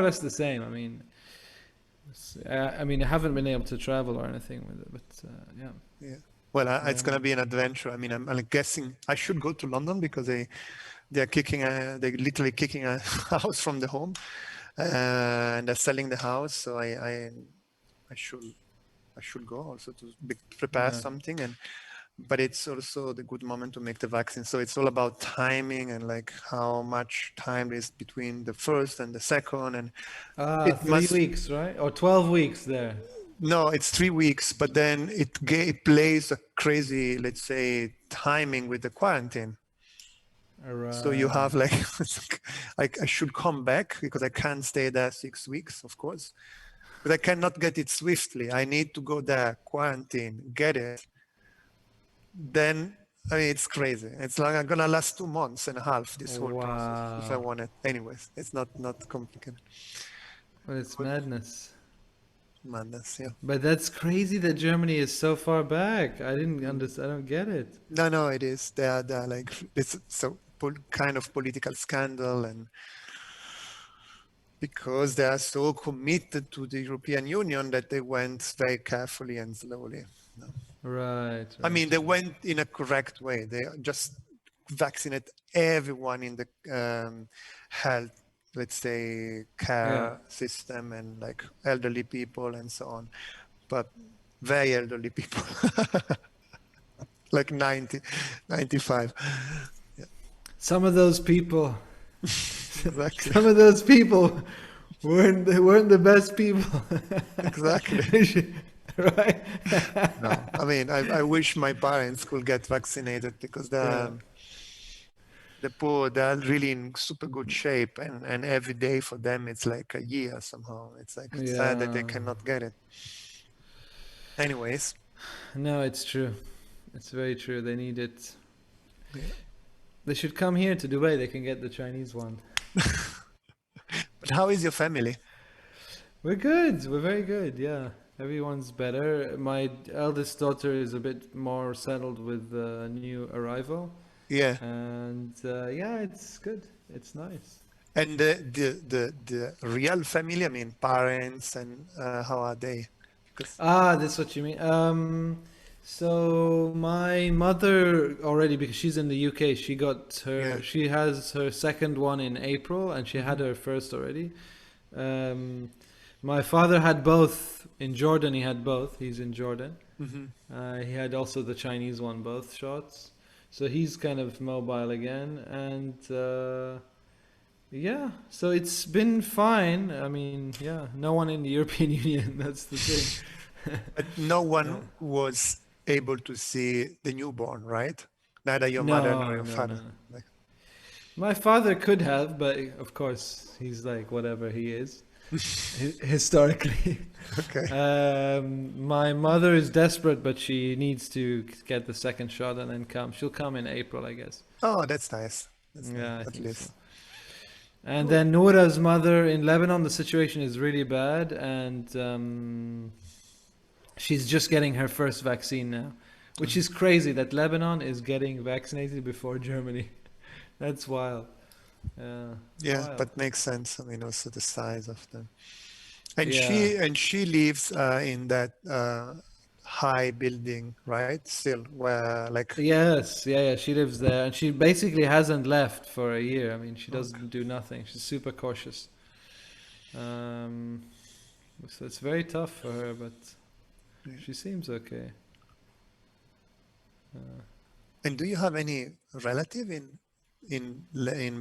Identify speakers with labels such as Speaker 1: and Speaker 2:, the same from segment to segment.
Speaker 1: or less the same. I mean, I haven't been able to travel or anything with it, but yeah.
Speaker 2: Yeah. Well, it's gonna
Speaker 1: Um,
Speaker 2: be an adventure. I mean, I'm guessing I should go to London because they're literally kicking a house from the home, and they're selling the house. So I should I should go also to prepare
Speaker 1: yeah.
Speaker 2: something. And but it's also the good moment to make the vaccine. So it's all about timing and like how much time is between the first and the second. And it
Speaker 1: Three
Speaker 2: must,
Speaker 1: weeks, right? Or 12 weeks there.
Speaker 2: no, it's 3 weeks, but then it plays a crazy, let's say, timing with the quarantine.
Speaker 1: All
Speaker 2: So you have
Speaker 1: right.
Speaker 2: like, I should come back because I can't stay there 6 weeks, of course, but I cannot get it swiftly. I need to go there, quarantine, get it. Then, I mean, it's crazy. It's like I'm gonna last 2 months and a half, this whole process, if I
Speaker 1: Wow.
Speaker 2: want it. Anyways, it's not complicated.
Speaker 1: Well, it's
Speaker 2: But
Speaker 1: madness.
Speaker 2: madness, yeah.
Speaker 1: But that's crazy that Germany is so far back. I didn't
Speaker 2: Mm.
Speaker 1: understand. I don't get it.
Speaker 2: No, no, it is. They're like it's so kind of political scandal, and because they are so committed to the European Union that they went very carefully and slowly. No.
Speaker 1: Right,
Speaker 2: I
Speaker 1: right,
Speaker 2: mean, they
Speaker 1: right.
Speaker 2: went in a correct way. They just vaccinate everyone in the health, let's say,
Speaker 1: Yeah.
Speaker 2: care system, and like elderly people and so on. But very elderly people, like 90, 95. Yeah,
Speaker 1: Some of those people,
Speaker 2: exactly.
Speaker 1: some of those people weren't the best people.
Speaker 2: Exactly.
Speaker 1: Right?
Speaker 2: No, I mean, I wish my parents could get vaccinated because
Speaker 1: Yeah.
Speaker 2: the poor, they're really in super good shape, and every day for them it's like a year somehow. It's like sad that they
Speaker 1: Yeah.
Speaker 2: cannot get it. Anyways,
Speaker 1: No, it's true. It's very true. They need it.
Speaker 2: yeah.
Speaker 1: They should come here to Dubai. They can get the Chinese one.
Speaker 2: But how is your family?
Speaker 1: We're good. We're very good. Yeah. Everyone's better. My eldest daughter is a bit more settled with the new arrival.
Speaker 2: Yeah.
Speaker 1: And yeah, it's good. It's nice.
Speaker 2: And the real family, I mean, parents, and how are they? Because
Speaker 1: Ah, that's what you mean. So my mother already, because she's in the UK,
Speaker 2: yeah.
Speaker 1: she has her second one in April, and she had
Speaker 2: Hmm.
Speaker 1: her first already. Um, my father had both in Jordan. He had both. He's in Jordan.
Speaker 2: Hmm.
Speaker 1: He had also the Chinese one, both shots. So he's kind of mobile again, and yeah. So it's been fine. I mean, yeah, no one in the European Union. That's the thing.
Speaker 2: But no
Speaker 1: Yeah.
Speaker 2: one was able to see the newborn, right? Neither your mother nor
Speaker 1: No,
Speaker 2: your
Speaker 1: no,
Speaker 2: father.
Speaker 1: no.
Speaker 2: Like,
Speaker 1: My father could have, but of course he's like whatever he is historically.
Speaker 2: okay.
Speaker 1: My mother is desperate, but she needs to get the second shot and then come. She'll come in April, I guess.
Speaker 2: Oh, that's nice. That's nice,
Speaker 1: Yeah, I
Speaker 2: at
Speaker 1: think so.
Speaker 2: least.
Speaker 1: And
Speaker 2: Cool.
Speaker 1: then Noura's mother in Lebanon, the situation is really bad, and she's just getting her first vaccine now, which is crazy that Lebanon is getting vaccinated before Germany. That's wild.
Speaker 2: Yeah,
Speaker 1: Wild.
Speaker 2: but makes sense. I mean, also the size of them.
Speaker 1: Yeah.
Speaker 2: And she lives in that high building, right? Still, where like,
Speaker 1: Yes, yeah, yeah. She lives there, and she basically hasn't left for a year. I mean, she
Speaker 2: okay.
Speaker 1: doesn't do nothing. She's super cautious. Um, so it's very tough for her, but
Speaker 2: Yeah.
Speaker 1: she seems okay.
Speaker 2: And do you have any relative in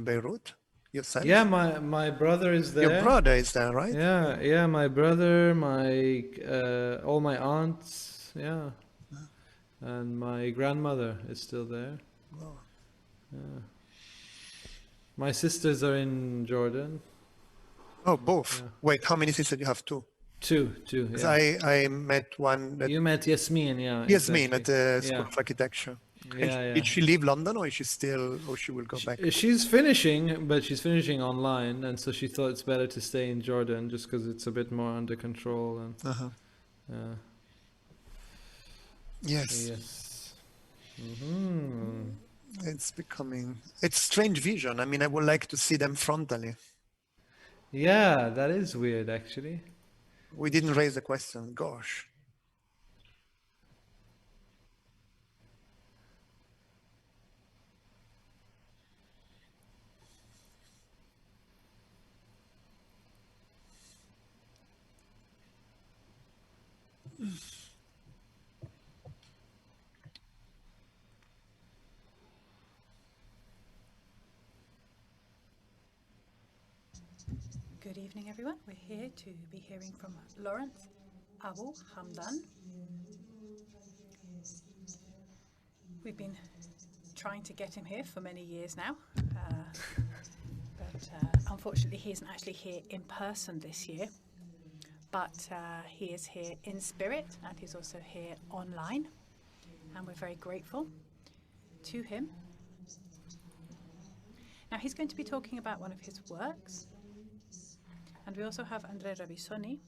Speaker 2: Beirut
Speaker 1: Yeah,
Speaker 2: yourself?
Speaker 1: my brother is
Speaker 2: Your
Speaker 1: there.
Speaker 2: brother is there, right?
Speaker 1: Yeah, yeah. My brother, my all my aunts. Yeah, and my grandmother is still there.
Speaker 2: Oh,
Speaker 1: Yeah. My sisters are in Jordan.
Speaker 2: oh, both.
Speaker 1: Yeah,
Speaker 2: Wait, how many sisters you have? Two.
Speaker 1: two.
Speaker 2: 'Cause
Speaker 1: Yeah.
Speaker 2: I met one that
Speaker 1: You met Yasmin. Yeah,
Speaker 2: Yasmin at
Speaker 1: exactly.
Speaker 2: the School
Speaker 1: Yeah,
Speaker 2: of Architecture. And
Speaker 1: yeah,
Speaker 2: did
Speaker 1: yeah.
Speaker 2: she leave London, or is she still, or she will go back?
Speaker 1: She's finishing, but she's finishing online, and so she thought it's better to stay in Jordan just because it's a bit more under control. And
Speaker 2: Uh-huh.
Speaker 1: uh,
Speaker 2: Yes.
Speaker 1: yes, hmm
Speaker 2: It's strange vision. I mean, I would like to see them frontally.
Speaker 1: Yeah, that is weird actually.
Speaker 2: We didn't raise the question. Gosh.
Speaker 3: Good evening, everyone. We're here to be hearing from Lawrence Abu Hamdan. We've been trying to get him here for many years now, but unfortunately he isn't actually here in person this year, but he is here in spirit and he's also here online, and we're very grateful to him. Now he's going to be talking about one of his works, and we also have Andrea Lissoni,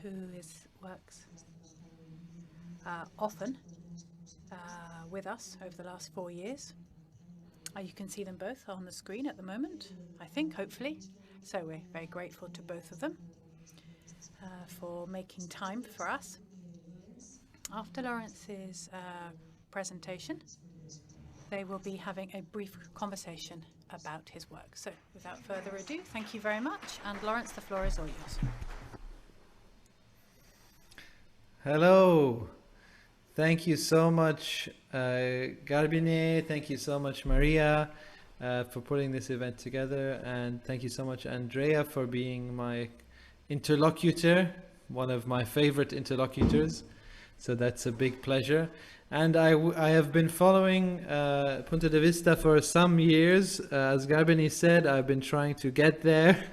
Speaker 3: who works often with us over the last 4 years. You can see them both on the screen at the moment, I think, hopefully. So we're very grateful to both of them for making time for us. After Lawrence's presentation, they will be having a brief conversation about his work. So without further ado, thank you very much. And Lawrence, the floor is all yours.
Speaker 1: Hello. Thank you so much, Garbine. Thank you so much, Maria, for putting this event together. And thank you so much, Andrea, for being my interlocutor, one of my favorite interlocutors. So that's a big pleasure. And I have been following Punto de Vista for some years. As Garbine said, I've been trying to get there.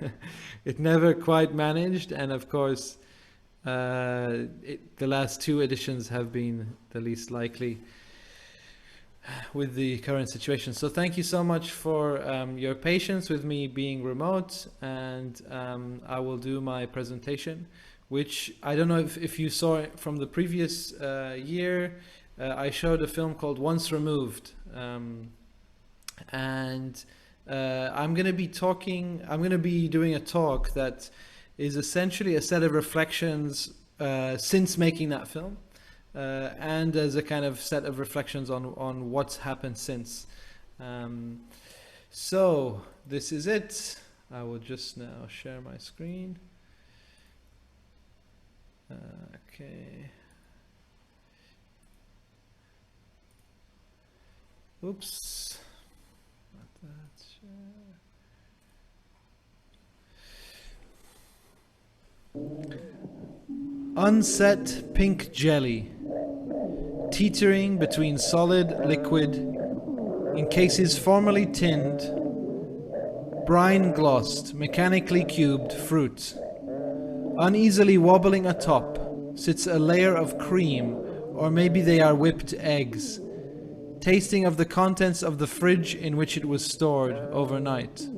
Speaker 1: It never quite managed. And of course, the last 2 editions have been the least likely with the current situation. So thank you so much for your patience with me being remote, and I will do my presentation, which I don't know if you saw it from the previous year. I showed a film called Once Removed, and I'm going to be doing a talk that is essentially a set of reflections since making that film, and as a kind of set of reflections on what's happened since. So this is it. I will just now share my screen. Okay. Oops. Not that. Unset pink jelly, teetering between solid liquid, in cases formerly tinned, brine glossed, mechanically cubed fruit. Uneasily wobbling atop sits a layer of cream, or maybe they are whipped eggs, tasting of the contents of the fridge in which it was stored overnight.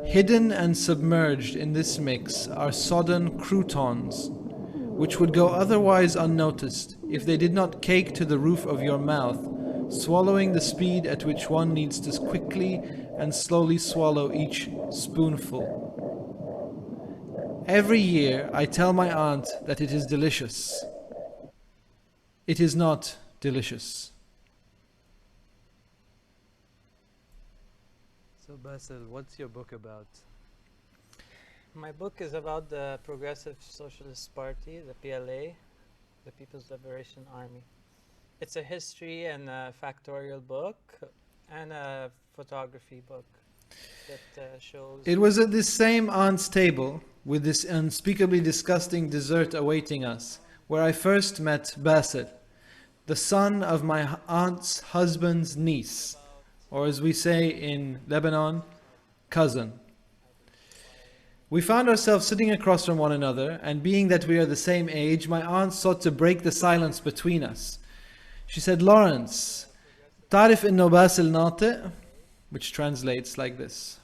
Speaker 1: Hidden and submerged in this mix are sodden croutons, which would go otherwise unnoticed if they did not cake to the roof of your mouth, swallowing the speed at which one needs to quickly and slowly swallow each spoonful. Every year I tell my aunt that it is delicious. It is not delicious. So Basil, what's your book about?
Speaker 4: My book is about the Progressive Socialist Party, the PLA, the People's Liberation Army. It's a history and a factorial book and a photography book that shows...
Speaker 1: It was at this same aunt's table, with this unspeakably disgusting dessert awaiting us, where I first met Basil, the son of my aunt's husband's niece, or as we say in Lebanon, cousin. We found ourselves sitting across from one another, and being that we are the same age, my aunt sought to break the silence between us. She said, Lawrence, تعرف إنه باسل ناطق? Which translates like this.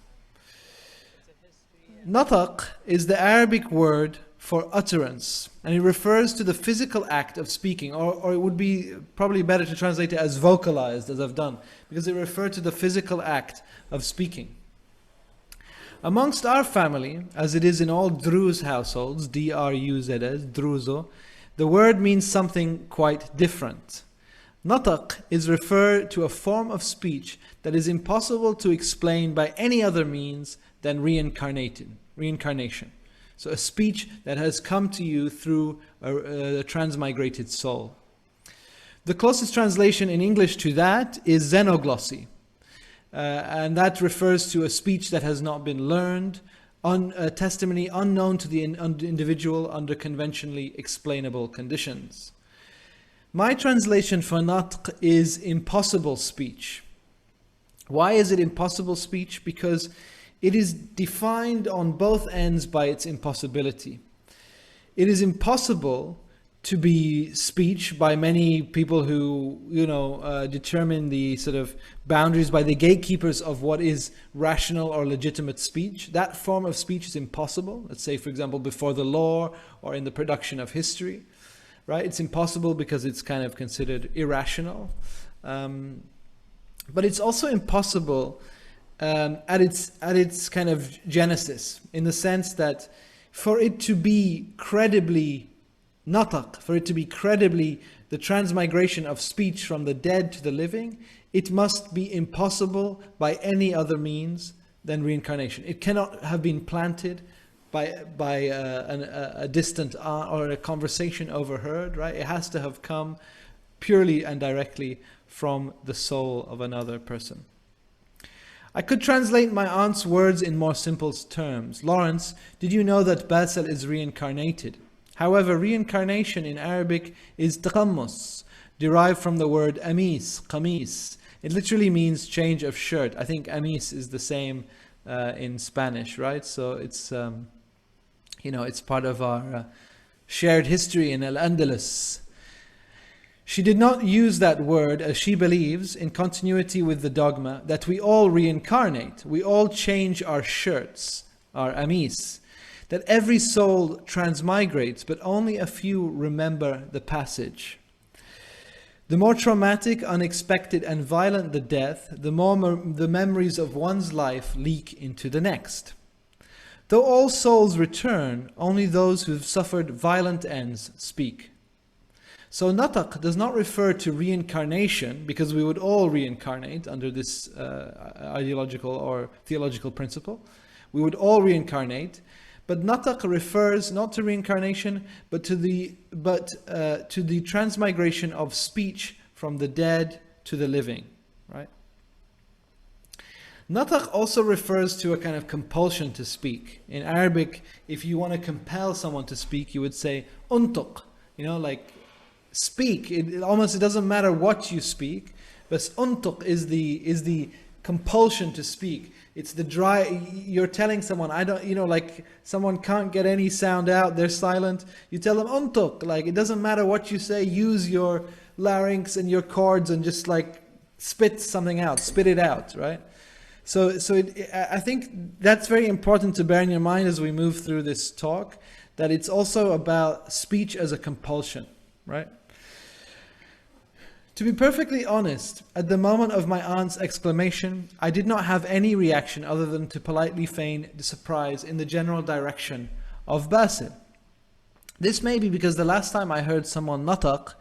Speaker 1: Nataq is the Arabic word for utterance, and it refers to the physical act of speaking, or it would be probably better to translate it as vocalized, as I've done, because it referred to the physical act of speaking. Amongst our family, as it is in all Druze households, D-R-U-Z-S, Druzo, the word means something quite different. Nataq is referred to a form of speech that is impossible to explain by any other means than reincarnation. So a speech that has come to you through a transmigrated soul. The closest translation in English to that is xenoglossy. And that refers to a speech that has not been learned, a testimony unknown to the individual under conventionally explainable conditions. My translation for natq is impossible speech. Why is it impossible speech? Because it is defined on both ends by its impossibility. It is impossible to be speech by many people who, determine the sort of boundaries by the gatekeepers of what is rational or legitimate speech. That form of speech is impossible. Let's say, for example, before the law or in the production of history, right? It's impossible because it's kind of considered irrational. But it's also impossible at its kind of genesis, in the sense that for it to be credibly nataq, for it to be credibly the transmigration of speech from the dead to the living, it must be impossible by any other means than reincarnation. It cannot have been planted by a distant or a conversation overheard, right? It has to have come purely and directly from the soul of another person. I could translate my aunt's words in more simple terms. Lawrence, did you know that Basel is reincarnated? However, reincarnation in Arabic is taqammus, derived from the word amis, qamis. It literally means change of shirt. I think amis is the same in Spanish, right? So it's, it's part of our shared history in Al-Andalus. She did not use that word, as she believes, in continuity with the dogma that we all reincarnate, we all change our shirts, our amis, that every soul transmigrates, but only a few remember the passage. The more traumatic, unexpected, and violent the death, the more the memories of one's life leak into the next. Though all souls return, only those who have suffered violent ends speak. So nataq does not refer to reincarnation, because we would all reincarnate under this ideological or theological principle. We would all reincarnate. But nataq refers not to reincarnation, but to the transmigration of speech from the dead to the living, right? Nataq also refers to a kind of compulsion to speak. In Arabic, if you want to compel someone to speak, you would say untuq, like speak. It doesn't matter what you speak, but untuq is the compulsion to speak. It's the you're telling someone, like someone can't get any sound out, they're silent. You tell them, untuq, like it doesn't matter what you say, use your larynx and your chords and just like spit something out, spit it out, right? So I think that's very important to bear in your mind as we move through this talk, that it's also about speech as a compulsion, right? To be perfectly honest, at the moment of my aunt's exclamation, I did not have any reaction other than to politely feign surprise in the general direction of Basil. This may be because the last time I heard someone nataq,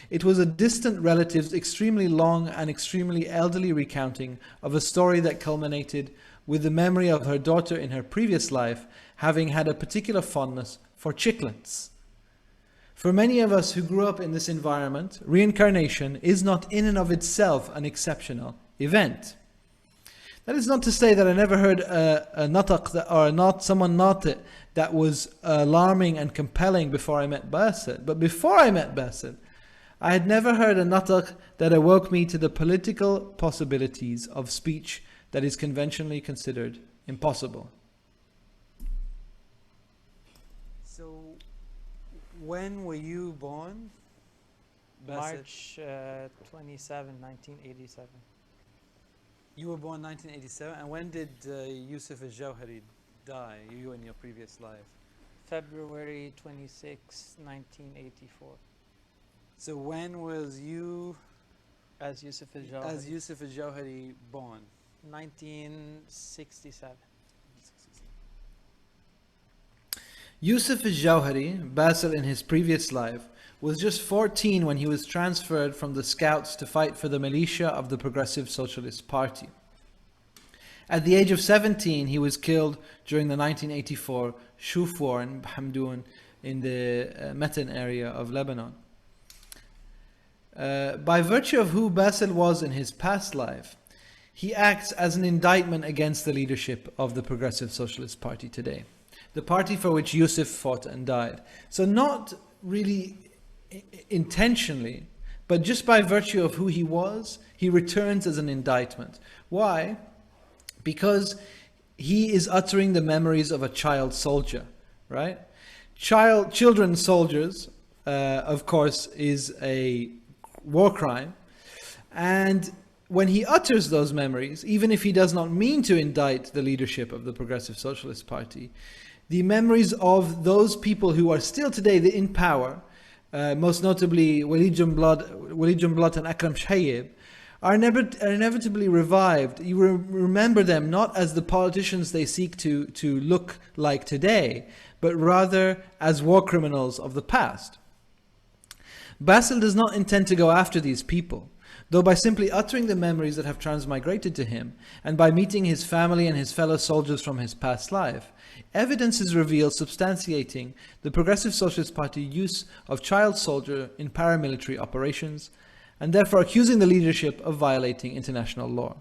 Speaker 1: it was a distant relative's extremely long and extremely elderly recounting of a story that culminated with the memory of her daughter in her previous life having had a particular fondness for chiclets. For many of us who grew up in this environment, reincarnation is not in and of itself an exceptional event. That is not to say that I never heard a nataq or someone natiq that was alarming and compelling before I met Basil. But before I met Basil, I had never heard a nataq that awoke me to the political possibilities of speech that is conventionally considered impossible.
Speaker 5: So, when were you born? Basil?
Speaker 4: March 27, 1987.
Speaker 5: You were born 1987, and when did Yusuf al-Jawhari die, you in your previous life?
Speaker 4: February 26, 1984.
Speaker 5: So when was you,
Speaker 4: As Yusuf al-Jawhari.
Speaker 5: as Yusuf al-Jawhari, born?
Speaker 4: 1967.
Speaker 1: Yusuf al-Jawhari, Basil in his previous life, was just 14 when he was transferred from the Scouts to fight for the militia of the Progressive Socialist Party. At the age of 17, he was killed during the 1984 Shuf War in Hamdan in the Meten area of Lebanon. By virtue of who Basil was in his past life, he acts as an indictment against the leadership of the Progressive Socialist Party today, the party for which Yusuf fought and died. So not really intentionally, but just by virtue of who he was, he returns as an indictment. Why? Because he is uttering the memories of a child soldier, right? Children soldiers, of course, is a war crime. And when he utters those memories, even if he does not mean to indict the leadership of the Progressive Socialist Party, the memories of those people who are still today in power, most notably Walid Jumblat and Akram Shayib, are inevitably revived. You remember them not as the politicians they seek to look like today, but rather as war criminals of the past. Basil does not intend to go after these people, though by simply uttering the memories that have transmigrated to him, and by meeting his family and his fellow soldiers from his past life, evidence is revealed substantiating the Progressive Socialist Party use of child soldier in paramilitary operations, and therefore accusing the leadership of violating international law.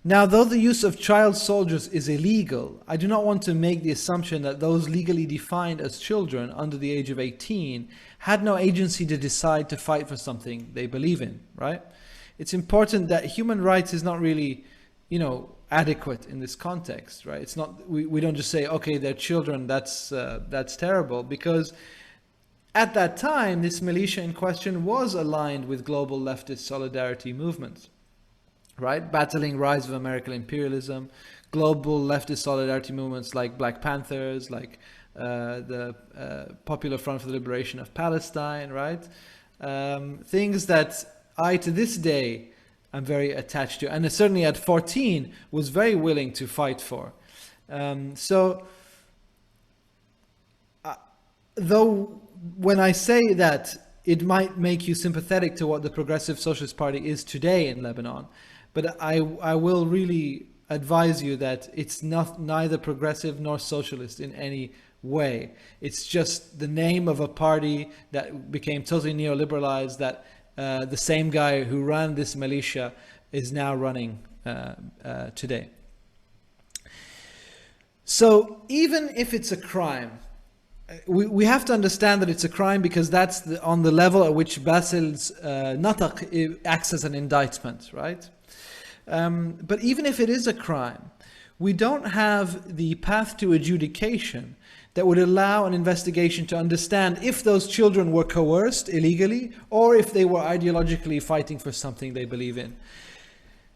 Speaker 1: Now, though the use of child soldiers is illegal, I do not want to make the assumption that those legally defined as children under the age of 18 had no agency to decide to fight for something they believe in, right? It's important that human rights is not really, adequate in this context, right? It's not, we don't just say, okay, they're children, that's terrible, because at that time, this militia in question was aligned with global leftist solidarity movements, right? Battling rise of American imperialism, global leftist solidarity movements like Black Panthers, like the Popular Front for the Liberation of Palestine, right? Things that I, to this day, am very attached to, and certainly at 14 was very willing to fight for. Though when I say that it might make you sympathetic to what the Progressive Socialist Party is today in Lebanon, but I will really advise you that it's neither progressive nor socialist in any way. It's just the name of a party that became totally neoliberalized, that the same guy who ran this militia is now running today. So even if it's a crime, we have to understand that it's a crime because that's on the level at which Basil's nataq acts as an indictment, right? But even if it is a crime, we don't have the path to adjudication that would allow an investigation to understand if those children were coerced illegally or if they were ideologically fighting for something they believe in.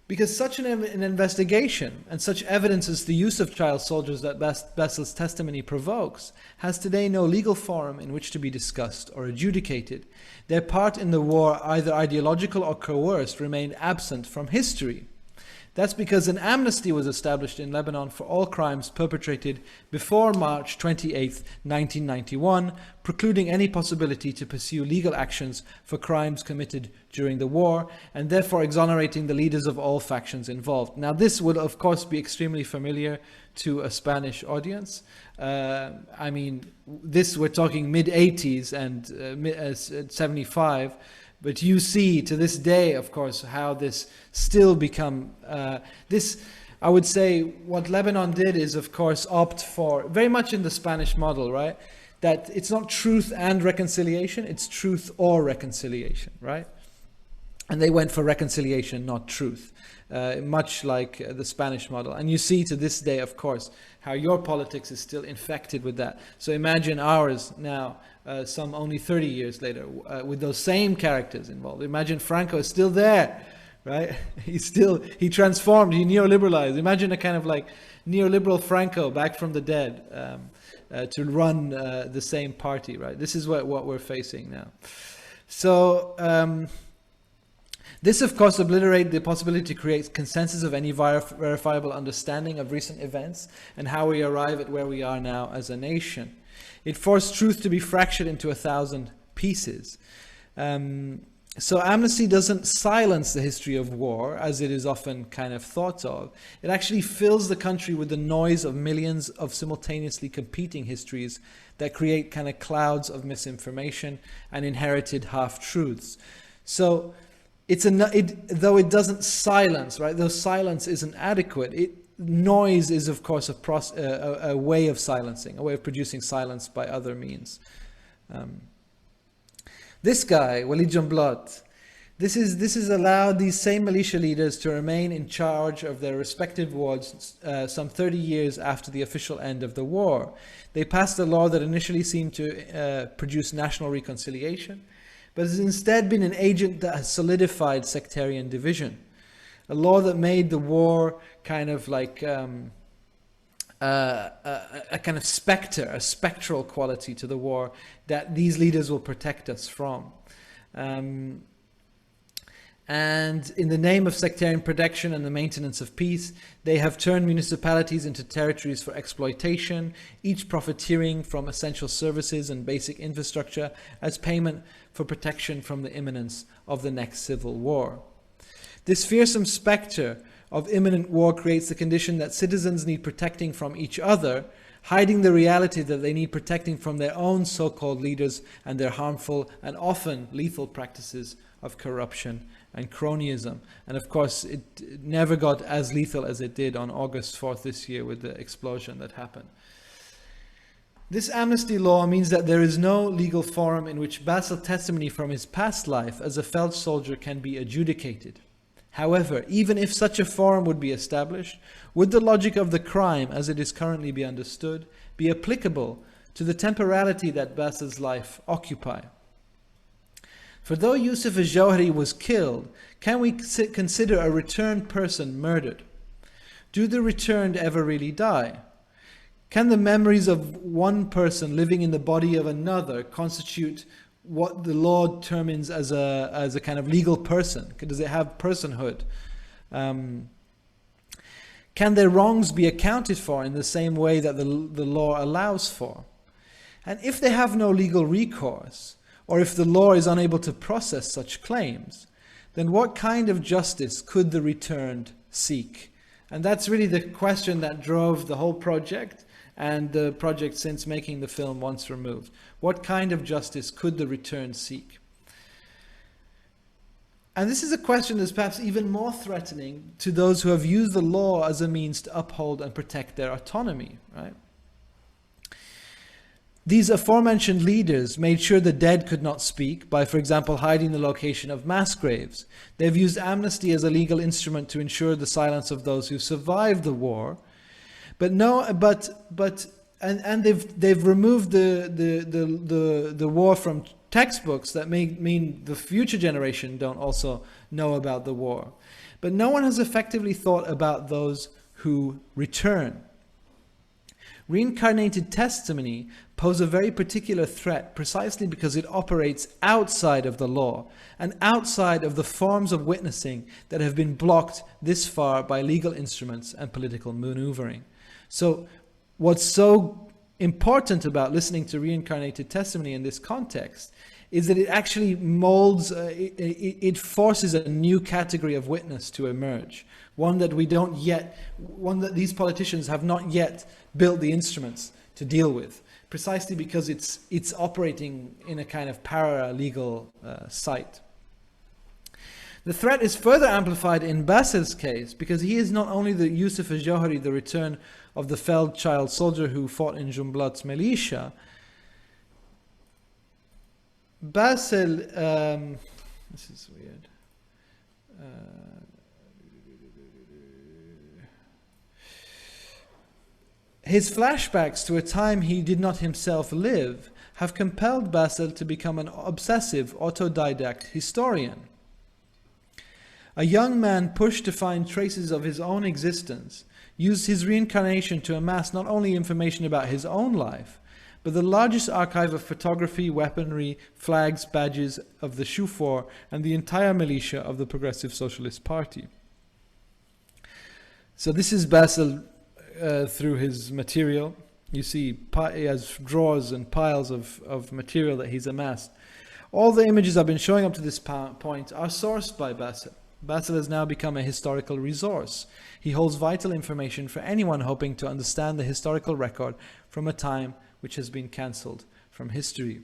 Speaker 1: Because such an investigation and such evidence as the use of child soldiers that Basil's testimony provokes has today no legal forum in which to be discussed or adjudicated. Their part in the war, either ideological or coerced, remained absent from history. That's because an amnesty was established in Lebanon for all crimes perpetrated before March 28, 1991, precluding any possibility to pursue legal actions for crimes committed during the war, and therefore exonerating the leaders of all factions involved. Now, this would, of course, be extremely familiar to a Spanish audience. We're talking mid-80s and 75. But you see to this day, of course, how this still become, I would say what Lebanon did is, of course, opt for, very much in the Spanish model, right? That it's not truth and reconciliation, it's truth or reconciliation, right? And they went for reconciliation, not truth, much like the Spanish model. And you see to this day, of course, how your politics is still infected with that. So imagine ours now, some only 30 years later, with those same characters involved. Imagine Franco is still there, right? He transformed, he neoliberalized. Imagine a kind of like neoliberal Franco back from the dead to run the same party, right? This is what we're facing now. So This, of course, obliterated the possibility to create consensus of any verifiable understanding of recent events and how we arrive at where we are now as a nation. It forced truth to be fractured into 1,000 pieces. So amnesty doesn't silence the history of war, as it is often kind of thought of. It actually fills the country with the noise of millions of simultaneously competing histories that create kind of clouds of misinformation and inherited half-truths. So though it doesn't silence, right? Though silence isn't adequate, noise is, of course, a way of silencing, a way of producing silence by other means. This guy, Walid Jumblat, this is allowed these same militia leaders to remain in charge of their respective wards some 30 years after the official end of the war. They passed a law that initially seemed to produce national reconciliation, but has instead been an agent that has solidified sectarian division. A law that made the war kind of like a kind of specter, a spectral quality to the war that these leaders will protect us from. And in the name of sectarian protection and the maintenance of peace, they have turned municipalities into territories for exploitation, each profiteering from essential services and basic infrastructure as payment for protection from the imminence of the next civil war. This fearsome specter of imminent war creates the condition that citizens need protecting from each other, hiding the reality that they need protecting from their own so-called leaders and their harmful and often lethal practices of corruption and cronyism. And of course, it never got as lethal as it did on August 4th this year with the explosion that happened. This amnesty law means that there is no legal forum in which Basil testimony from his past life as a Feld soldier can be adjudicated. However, even if such a forum would be established, would the logic of the crime, as it is currently be understood, be applicable to the temporality that Basil's life occupy? For though Yusuf al-Jawhari was killed, can we consider a returned person murdered? Do the returned ever really die? Can the memories of one person living in the body of another constitute what the law determines as a kind of legal person? Does it have personhood? Can their wrongs be accounted for in the same way that the law allows for? And if they have no legal recourse, or if the law is unable to process such claims, then what kind of justice could the returned seek? And that's really the question that drove the whole project, and the project since making the film Once Removed. What kind of justice could the returned seek? And this is a question that's perhaps even more threatening to those who have used the law as a means to uphold and protect their autonomy, right? These aforementioned leaders made sure the dead could not speak by, for example, hiding the location of mass graves. They've used amnesty as a legal instrument to ensure the silence of those who survived the war. But they've removed the war from textbooks that may mean the future generation don't also know about the war. But no one has effectively thought about those who return. Reincarnated testimony pose a very particular threat precisely because it operates outside of the law and outside of the forms of witnessing that have been blocked this far by legal instruments and political maneuvering. So what's so important about listening to reincarnated testimony in this context is that it actually molds, it forces a new category of witness to emerge. One that these politicians have not yet built the instruments to deal with, precisely because it's operating in a kind of paralegal site. The threat is further amplified in Basil's case because he is not only the Yusuf al-Jawhari, the return of the Feld child soldier who fought in Jumblat's militia. Basil, this is weird. His flashbacks to a time he did not himself live have compelled Basil to become an obsessive autodidact historian. A young man pushed to find traces of his own existence used his reincarnation to amass not only information about his own life, but the largest archive of photography, weaponry, flags, badges of the Shufor and the entire militia of the Progressive Socialist Party. So this is Basil through his material. You see he has drawers and piles of material that he's amassed. All the images I've been showing up to this point are sourced by Basil. Basil has now become a historical resource. He holds vital information for anyone hoping to understand the historical record from a time which has been cancelled from history.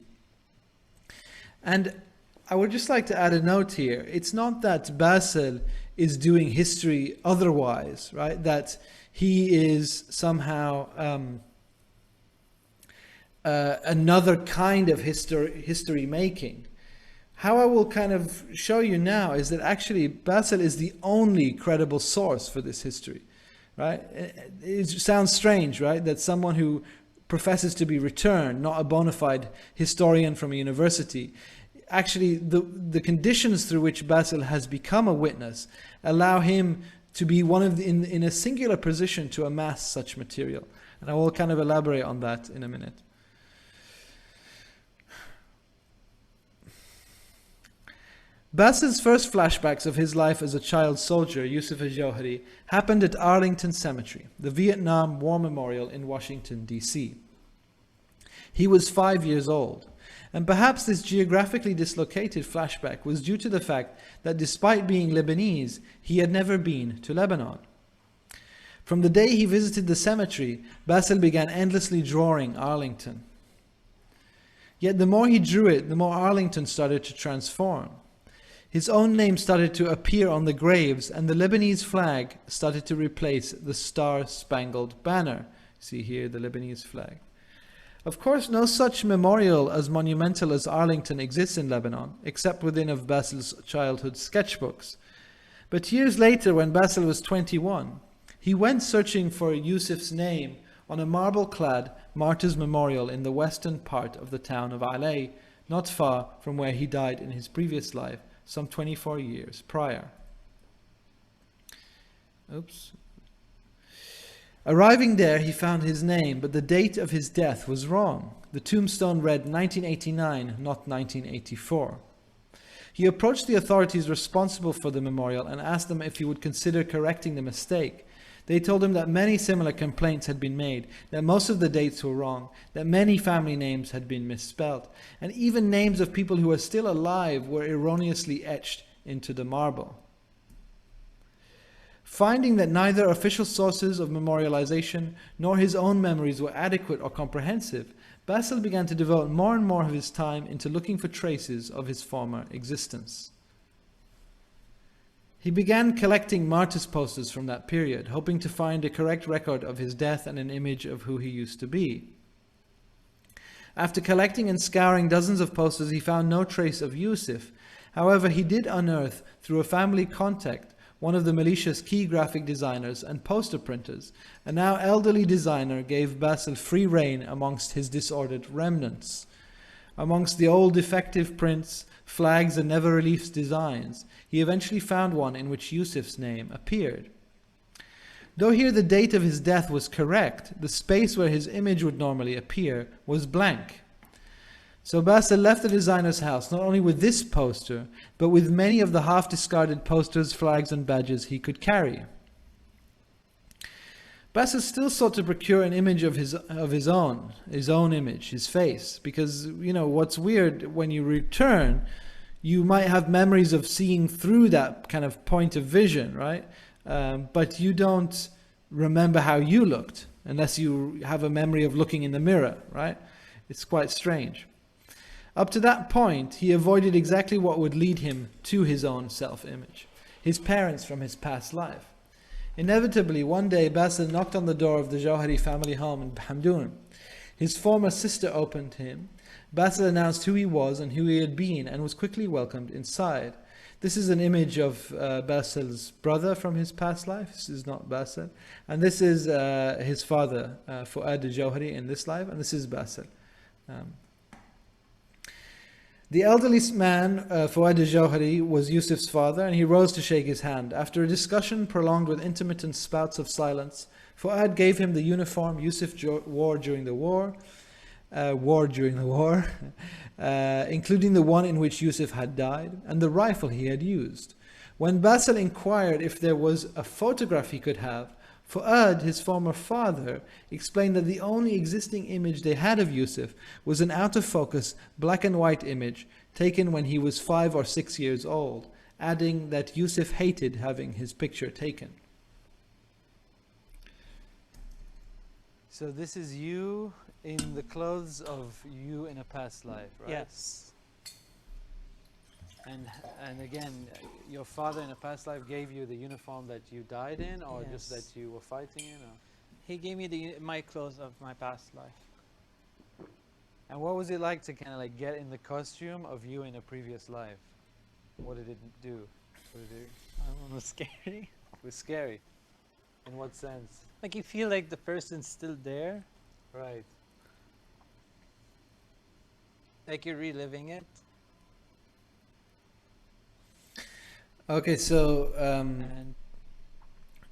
Speaker 1: And I would just like to add a note here. It's not that Basil is doing history otherwise, right? That he is somehow another kind of history making. How I will kind of show you now is that actually Basil is the only credible source for this history, right? It sounds strange, right? That someone who professes to be returned, not a bona fide historian from a university, actually the conditions through which Basil has become a witness allow him to be one of in a singular position to amass such material. And I will kind of elaborate on that in a minute. Basil's first flashbacks of his life as a child soldier, Yusuf al-Jawhari, happened at Arlington Cemetery, the Vietnam War Memorial in Washington, D.C. He was 5 years old, and perhaps this geographically dislocated flashback was due to the fact that despite being Lebanese, he had never been to Lebanon. From the day he visited the cemetery, Basil began endlessly drawing Arlington. Yet the more he drew it, the more Arlington started to transform. His own name started to appear on the graves, and the Lebanese flag started to replace the Star-Spangled Banner. See here the Lebanese flag. Of course, no such memorial as monumental as Arlington exists in Lebanon, except within of Basil's childhood sketchbooks. But years later, when Basil was 21, he went searching for Yusuf's name on a marble-clad martyr's memorial in the western part of the town of Alay, not far from where he died in his previous life, some 24 years prior. Oops. Arriving there, he found his name, but the date of his death was wrong. The tombstone read 1989, not 1984. He approached the authorities responsible for the memorial and asked them if he would consider correcting the mistake. They told him that many similar complaints had been made, that most of the dates were wrong, that many family names had been misspelled, and even names of people who were still alive were erroneously etched into the marble. Finding that neither official sources of memorialization nor his own memories were adequate or comprehensive, Basil began to devote more and more of his time into looking for traces of his former existence. He began collecting martyrs' posters from that period, hoping to find a correct record of his death and an image of who he used to be. After collecting and scouring dozens of posters, he found no trace of Yusuf. However, he did unearth, through a family contact, one of the militia's key graphic designers and poster printers. A now elderly designer gave Basil free rein amongst his disordered remnants. Amongst the old defective prints, flags and never-released designs, he eventually found one in which Yusuf's name appeared. Though here the date of his death was correct, the space where his image would normally appear was blank. So Basil left the designer's house not only with this poster, but with many of the half-discarded posters, flags and badges he could carry. Basil still sought to procure an image of his own image, his face, because, you know, what's weird, when you return, you might have memories of seeing through that kind of point of vision, right? But you don't remember how you looked, unless you have a memory of looking in the mirror, right? It's quite strange. Up to that point, he avoided exactly what would lead him to his own self-image, his parents from his past life. Inevitably, one day, Basil knocked on the door of the Jawhari family home in Hamdan. His former sister opened to him. Basil announced who he was and who he had been and was quickly welcomed inside. This is an image of Basil's brother from his past life. This is not Basil. And this is his father, Fuad al-Jawhari, in this life. And this is Basil. The elderly man, Fuad al-Jawhari, was Yusuf's father, and he rose to shake his hand. After a discussion prolonged with intermittent spouts of silence, Fuad gave him the uniform Yusuf wore during the war. war during the war, including the one in which Yusuf had died and the rifle he had used. When Basil inquired if there was a photograph he could have, Fuad, his former father, explained that the only existing image they had of Yusuf was an out-of-focus black and white image taken when he was 5 or 6 years old, adding that Yusuf hated having his picture taken.
Speaker 5: So this is you in the clothes of you in a past life, right?
Speaker 4: Yes.
Speaker 5: And again, your father in a past life gave you the uniform that you died in, or just
Speaker 4: Yes.
Speaker 5: that you were fighting in? Or?
Speaker 4: He gave me my clothes of my past life.
Speaker 5: And what was it like to kind of like get in the costume of you in a previous life? What did it do? What did it,
Speaker 4: I don't know, scary.
Speaker 5: it was scary. In what sense?
Speaker 4: Like you feel like the person's still there,
Speaker 5: Right.
Speaker 4: like you're reliving it.
Speaker 1: Okay, so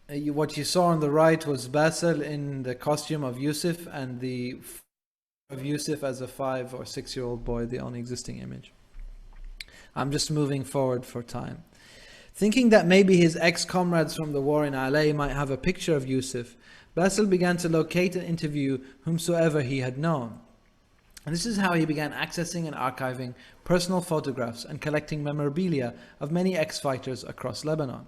Speaker 4: And
Speaker 1: what you saw on the right was Basil in the costume of Yusuf, and the of Yusuf as a 5 or 6 year old boy, the only existing image. I'm just moving forward for time. Thinking that maybe his ex-comrades from the war in Alay might have a picture of Yusuf, Basil began to locate and interview whomsoever he had known. And this is how he began accessing and archiving personal photographs and collecting memorabilia of many ex-fighters across Lebanon.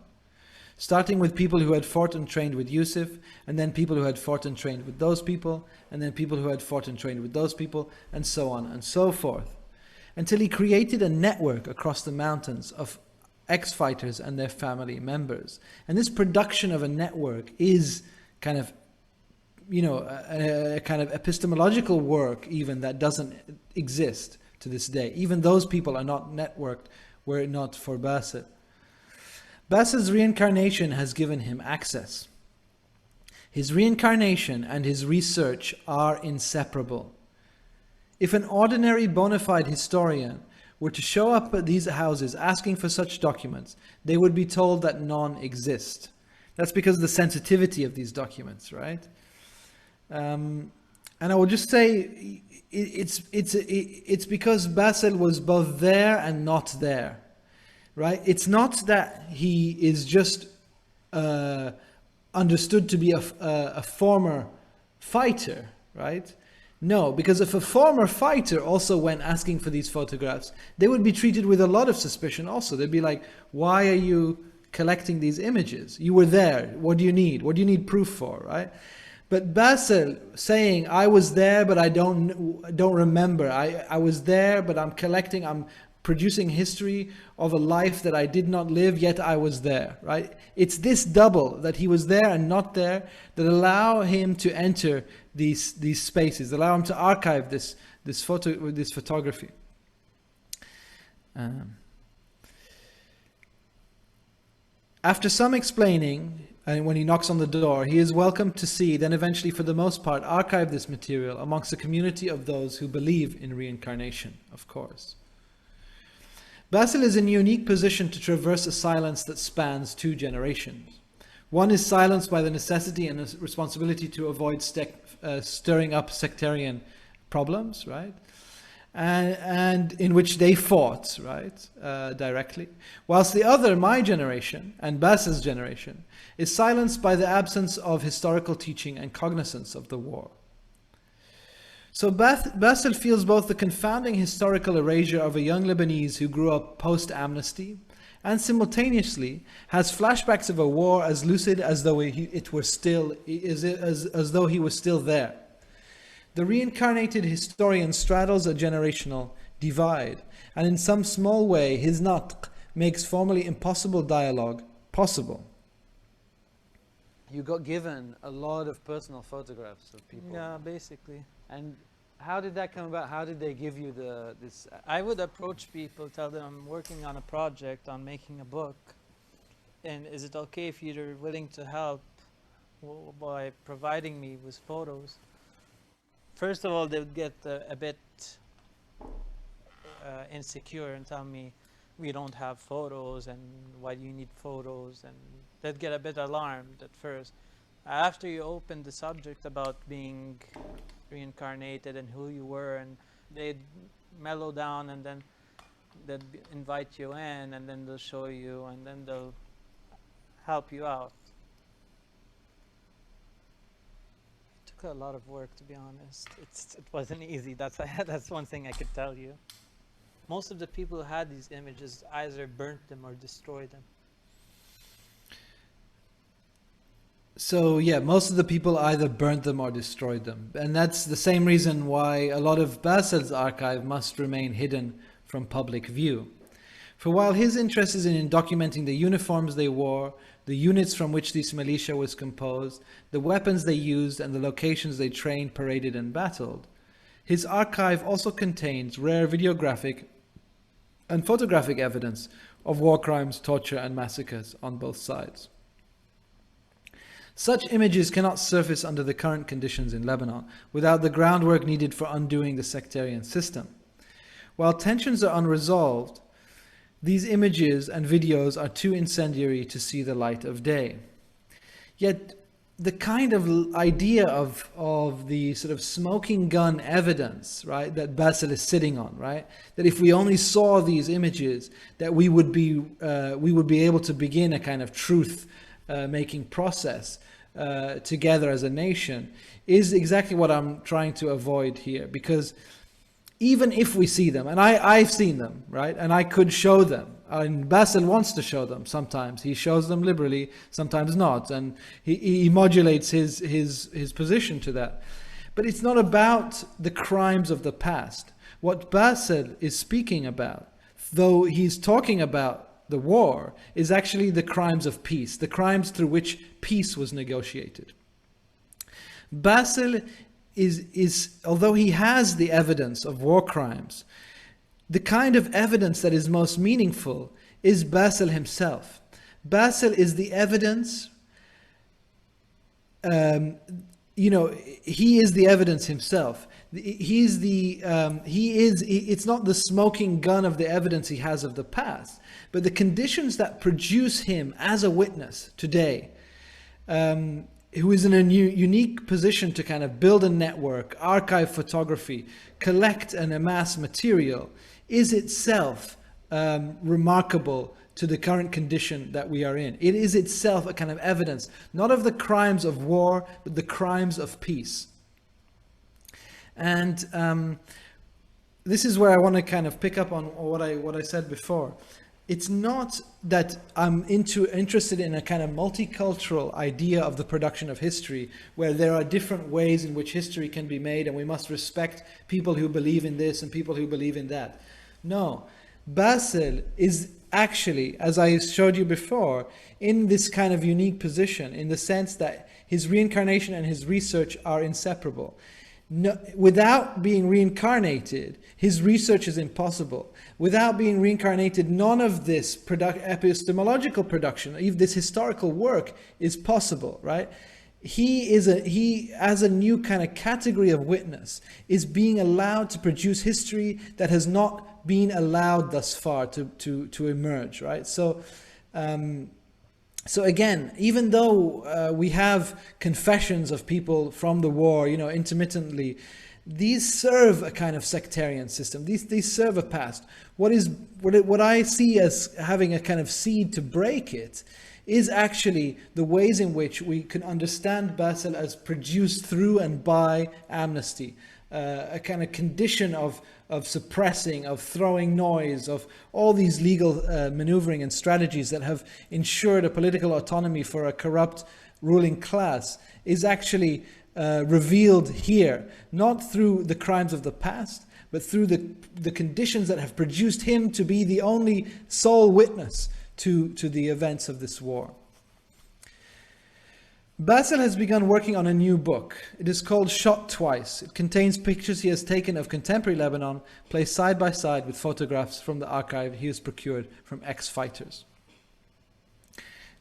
Speaker 1: Starting with people who had fought and trained with Yusuf, and then people who had fought and trained with those people, and then people who had fought and trained with those people, and so on and so forth. Until he created a network across the mountains of ex-fighters and their family members. And this production of a network is kind of, a kind of epistemological work even that doesn't exist to this day. Even those people are not networked were it not for Basil. Basil's reincarnation has given him access. His reincarnation and his research are inseparable. If an ordinary bona fide historian were to show up at these houses asking for such documents, they would be told that none exist. That's because of the sensitivity of these documents, right? And I will just say it's because Basil was both there and not there, right? It's not that he is just understood to be a former fighter, right? No, because if a former fighter also went asking for these photographs, they would be treated with a lot of suspicion also. They'd be like, why are you collecting these images? You were there. What do you need? What do you need proof for, right? But Basil saying, I was there, but I don't remember. I was there, but I'm producing history of a life that I did not live, yet I was there, right? It's this double, that he was there and not there, that allow him to enter these spaces, allow him to archive this photography. After some explaining, and when he knocks on the door, he is welcomed to see, then eventually for the most part, archive this material amongst a community of those who believe in reincarnation, of course. Basil is in a unique position to traverse a silence that spans 2 generations. One is silenced by the necessity and the responsibility to avoid stirring up sectarian problems, right? And in which they fought, right, directly. Whilst the other, my generation, and Basil's generation, is silenced by the absence of historical teaching and cognizance of the war. So Basil feels both the confounding historical erasure of a young Lebanese who grew up post-amnesty, and simultaneously has flashbacks of a war as lucid as though as though he was still there. The reincarnated historian straddles a generational divide, and in some small way his natq makes formerly impossible dialogue possible.
Speaker 5: You got given a lot of personal photographs of people.
Speaker 4: yeah, basically.
Speaker 5: And how did that come about? How did they give you this?
Speaker 4: I would approach people, tell them I'm working on a project on making a book, and is it okay if you're willing to help by providing me with photos? First of all, they would get a bit insecure and tell me, we don't have photos, and why do you need photos? And they'd get a bit alarmed at first. After you open the subject about being reincarnated and who you were, and they'd mellow down, and then they'd invite you in, and then they'll show you, and then they'll help you out. It took a lot of work, to be honest. It wasn't easy. That's one thing I could tell you. Most of the people who had these images either burnt them or destroyed them.
Speaker 1: So yeah, most of the people either burnt them or destroyed them. And that's the same reason why a lot of Basil's archive must remain hidden from public view. For while his interest is in documenting the uniforms they wore, the units from which this militia was composed, the weapons they used, and the locations they trained, paraded, and battled, his archive also contains rare videographic and photographic evidence of war crimes, torture, and massacres on both sides. Such images cannot surface under the current conditions in Lebanon without the groundwork needed for undoing the sectarian system. While tensions are unresolved, these images and videos are too incendiary to see the light of day. Yet the kind of idea of the sort of smoking gun evidence, right, that Basil is sitting on, right, that if we only saw these images, that we would be able to begin a kind of truth making process together as a nation, is exactly what I'm trying to avoid here. Because even if we see them, and I've seen them, right, and I could show them, and Basil wants to show them sometimes. He shows them liberally, sometimes not, and he modulates his position to that. But it's not about the crimes of the past. What Basil is speaking about, though he's talking about the war, is actually the crimes of peace, the crimes through which peace was negotiated. Basil is although he has the evidence of war crimes, the kind of evidence that is most meaningful is Basil himself. Basil is the evidence, he is the evidence himself. It's not the smoking gun of the evidence he has of the past, but the conditions that produce him as a witness today, who is in a unique position to kind of build a network, archive photography, collect and amass material, is itself remarkable to the current condition that we are in. It is itself a kind of evidence, not of the crimes of war, but the crimes of peace. And this is where I want to kind of pick up on what I said before. It's not that I'm interested in a kind of multicultural idea of the production of history, where there are different ways in which history can be made, and we must respect people who believe in this and people who believe in that. No, Basil is actually, as I showed you before, in this kind of unique position, in the sense that his reincarnation and his research are inseparable. No, without being reincarnated, his research is impossible. Without being reincarnated, none of this epistemological production, even this historical work, is possible, right? He, as a new kind of category of witness, is being allowed to produce history that has not been allowed thus far to emerge, right? So again, even though we have confessions of people from the war, intermittently, these serve a kind of sectarian system. These serve a past. What I see as having a kind of seed to break it is actually the ways in which we can understand Basil as produced through and by amnesty, a kind of condition of suppressing, of throwing noise, of all these legal maneuvering and strategies that have ensured a political autonomy for a corrupt ruling class, is actually revealed here, not through the crimes of the past, but through the conditions that have produced him to be the only sole witness to the events of this war. Basil has begun working on a new book. It is called Shot Twice. It contains pictures he has taken of contemporary Lebanon, placed side by side with photographs from the archive he has procured from ex-fighters.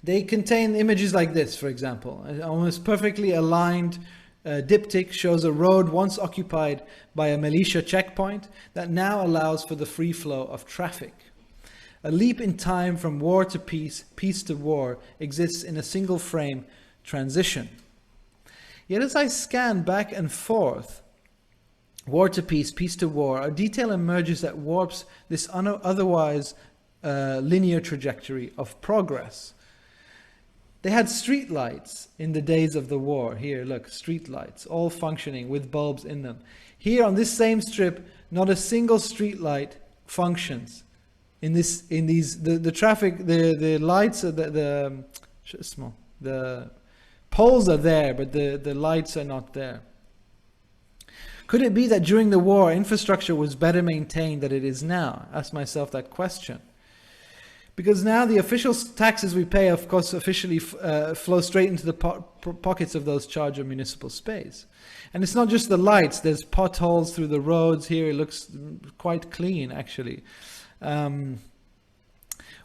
Speaker 1: They contain images like this, for example. An almost perfectly aligned diptych shows a road once occupied by a militia checkpoint that now allows for the free flow of traffic. A leap in time from war to peace, peace to war, exists in a single frame transition. Yet as I scan back and forth war to peace, peace to war, a detail emerges that warps this otherwise linear trajectory of progress. They had street lights in the days of the war. Here, look, street lights, all functioning with bulbs in them. Here on this same strip, not a single street light functions. The traffic, the lights, the poles are there, but the lights are not there. Could it be that during the war, infrastructure was better maintained than it is now? Ask myself that question. Because now the official taxes we pay, of course, officially flow straight into the pockets of those charged of municipal space. And it's not just the lights. There's potholes through the roads here. It looks quite clean, actually. Or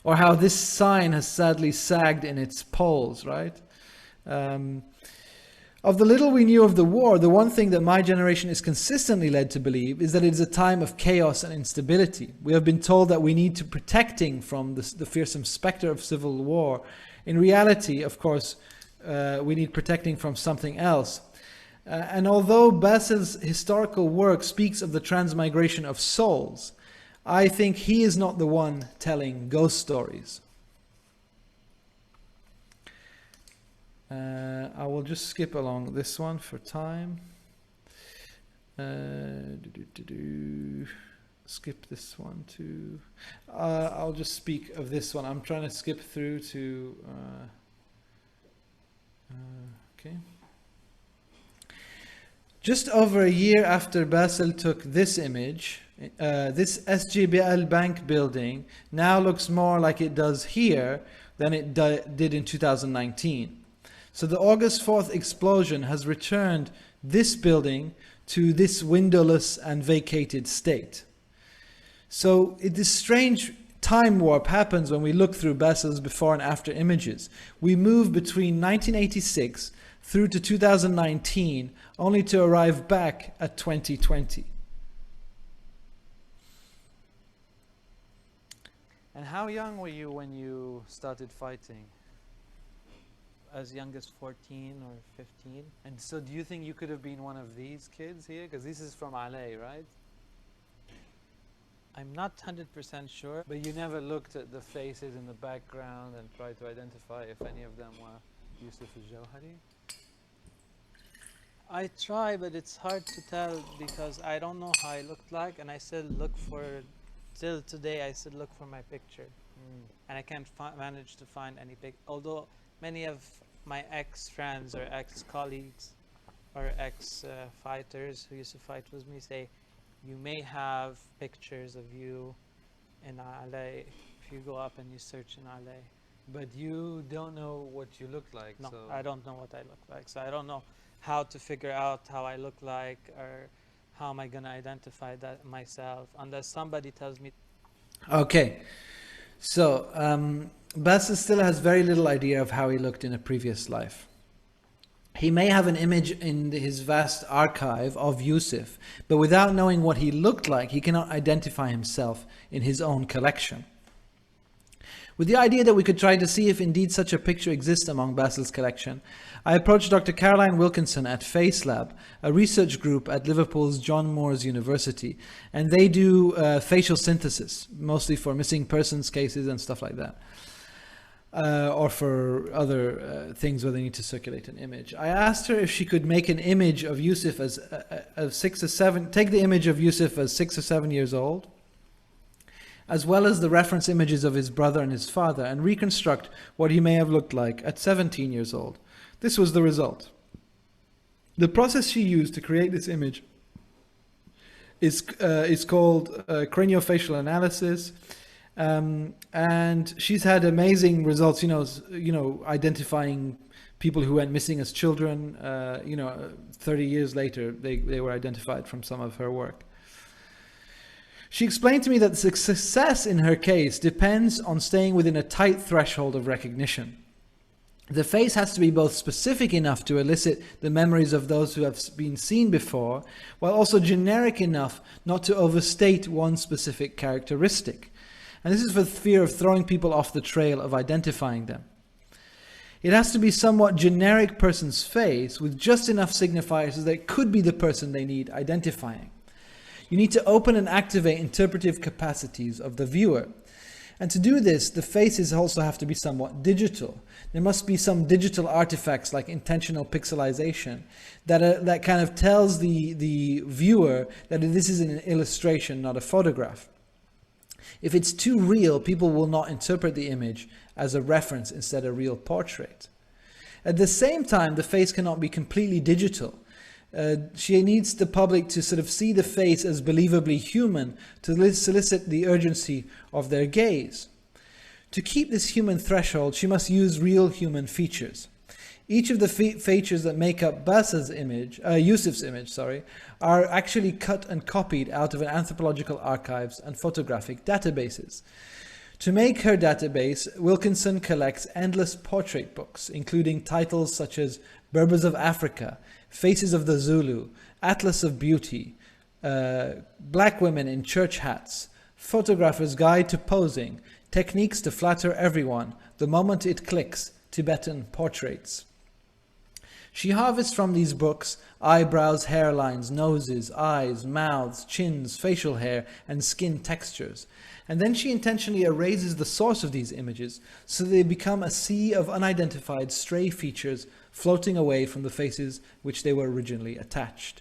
Speaker 1: how this sign has sadly sagged in its poles, right? Of the little we knew of the war, the one thing that my generation is consistently led to believe is that it is a time of chaos and instability. We have been told that we need to protecting from the fearsome specter of civil war. In reality, of course, we need protecting from something else. And although Basil's historical work speaks of the transmigration of souls, I think he is not the one telling ghost stories. I will just skip along this one for time. Skip this one too. I'll just speak of this one. I'm trying to skip through to... okay. Just over a year after Basil took this image, this SGBL bank building now looks more like it does here than it did in 2019. So the August 4th explosion has returned this building to this windowless and vacated state. So this strange time warp happens when we look through Basil's before and after images. We move between 1986 through to 2019, only to arrive back at 2020.
Speaker 5: And how young were you when you started fighting?
Speaker 4: As young as 14 or 15.
Speaker 5: And so do you think you could have been one of these kids here? Because this is from Alay, right?
Speaker 4: I'm not 100% sure.
Speaker 5: But you never looked at the faces in the background and tried to identify if any of them were Yusuf al-Jawhari?
Speaker 4: I try, but it's hard to tell because I don't know how I looked like, and I still look for, till today, I still look for my picture. And I can't manage to find any pic. Although many of my ex-friends or ex-colleagues or ex-fighters who used to fight with me say, you may have pictures of you in Alay if you go up and you search in Alay.
Speaker 5: But you don't know what you look like.
Speaker 4: No,
Speaker 5: so.
Speaker 4: I don't know what I look like. So I don't know how to figure out how I look like, or how am I going to identify that myself unless somebody tells me.
Speaker 1: Okay, so Basil still has very little idea of how he looked in a previous life. He may have an image in his vast archive of Yusuf, but without knowing what he looked like, he cannot identify himself in his own collection. With the idea that we could try to see if indeed such a picture exists among Basil's collection, I approached Dr. Caroline Wilkinson at FaceLab, a research group at Liverpool's John Moores University, and they do facial synthesis, mostly for missing persons cases and stuff like that. Or for other things where they need to circulate an image. I asked her if she could make an image of Yusuf as take the image of Yusuf as 6 or 7 years old, as well as the reference images of his brother and his father, and reconstruct what he may have looked like at 17 years old. This was the result. The process she used to create this image is called craniofacial analysis. And she's had amazing results, identifying people who went missing as children. 30 years later, they were identified from some of her work. She explained to me that the success in her case depends on staying within a tight threshold of recognition. The face has to be both specific enough to elicit the memories of those who have been seen before, while also generic enough not to overstate one specific characteristic. And this is for fear of throwing people off the trail of identifying them. It has to be somewhat generic person's face with just enough signifiers so that it could be the person they need identifying. You need to open and activate interpretive capacities of the viewer. And to do this, the faces also have to be somewhat digital. There must be some digital artifacts like intentional pixelization that kind of tells the viewer that this is an illustration, not a photograph. If it's too real, people will not interpret the image as a reference instead of a real portrait. At the same time, the face cannot be completely digital. She needs the public to sort of see the face as believably human to solicit the urgency of their gaze. To keep this human threshold, she must use real human features. Each of the features that make up Basil's image, Yusuf's image, are actually cut and copied out of an anthropological archives and photographic databases. To make her database, Wilkinson collects endless portrait books, including titles such as Berbers of Africa, Faces of the Zulu, Atlas of Beauty, Black Women in Church Hats, Photographer's Guide to Posing, Techniques to Flatter Everyone, The Moment It Clicks, Tibetan Portraits. She harvests from these books eyebrows, hairlines, noses, eyes, mouths, chins, facial hair, and skin textures. And then she intentionally erases the source of these images so they become a sea of unidentified stray features floating away from the faces which they were originally attached.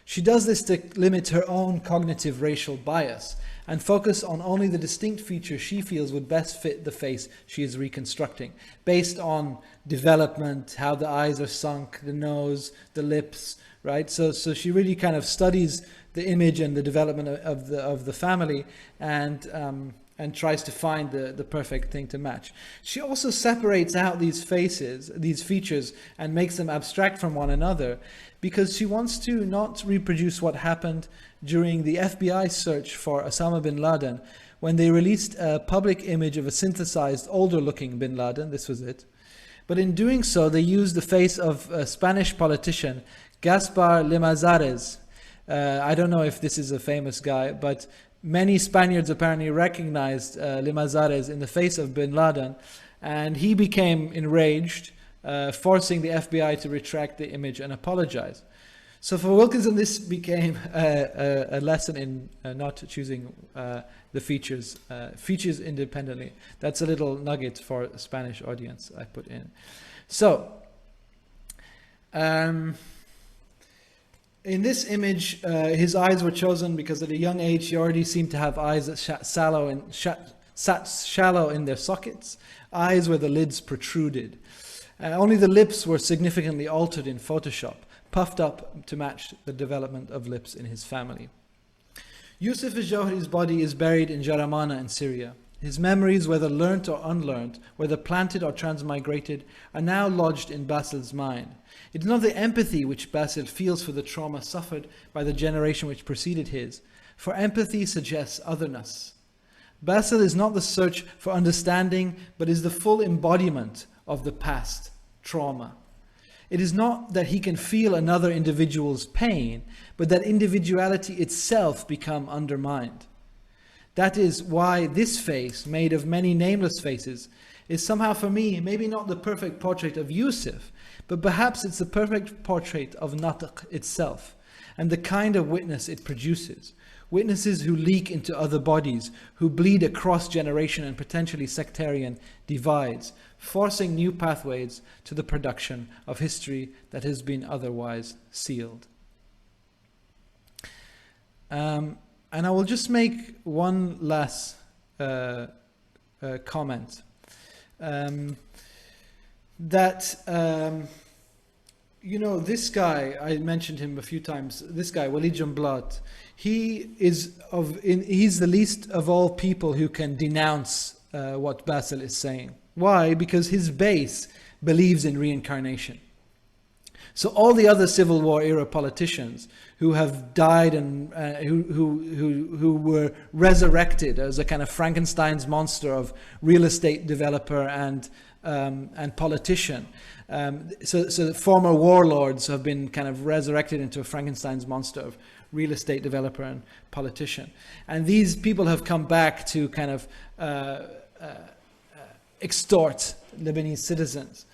Speaker 1: She does this to limit her own cognitive racial bias and focus on only the distinct features she feels would best fit the face she is reconstructing, based on development, how the eyes are sunk, the nose, the lips, right? So she really kind of studies the image and the development of the family and tries to find the perfect thing to match. She also separates out these faces, these features, and makes them abstract from one another because she wants to not reproduce what happened during the FBI search for Osama bin Laden when they released a public image of a synthesized, older-looking bin Laden. This was it. But in doing so, they used the face of a Spanish politician, Gaspar Limazares. I don't know if this is a famous guy, but many Spaniards apparently recognized Limazares in the face of bin Laden, and he became enraged, forcing the FBI to retract the image and apologize. So for Wilkinson, this became a lesson in not choosing the features independently. That's a little nugget for a Spanish audience I put in. So, in this image, his eyes were chosen because at a young age he already seemed to have eyes that sat shallow in their sockets, eyes where the lids protruded. Only the lips were significantly altered in Photoshop, puffed up to match the development of lips in his family. Yusuf al-Jawhari's body is buried in Jaramana in Syria. His memories, whether learnt or unlearnt, whether planted or transmigrated, are now lodged in Basil's mind. It is not the empathy which Basil feels for the trauma suffered by the generation which preceded his, for empathy suggests otherness. Basil is not the search for understanding, but is the full embodiment of the past trauma. It is not that he can feel another individual's pain, but that individuality itself become undermined. That is why this face, made of many nameless faces, is somehow for me maybe not the perfect portrait of Yusuf, but perhaps it's the perfect portrait of Natq itself, and the kind of witness it produces. Witnesses who leak into other bodies, who bleed across generation and potentially sectarian divides, forcing new pathways to the production of history that has been otherwise sealed. And I will just make one last comment. This guy, I mentioned him a few times, this guy, Walid Jumblat, he's the least of all people who can denounce what Basil is saying. Why? Because his base believes in reincarnation. So all the other Civil War era politicians who have died and who were resurrected as a kind of Frankenstein's monster of real estate developer and politician. So former warlords have been kind of resurrected into a Frankenstein's monster of real estate developer and politician. And these people have come back to kind of extort Lebanese citizens.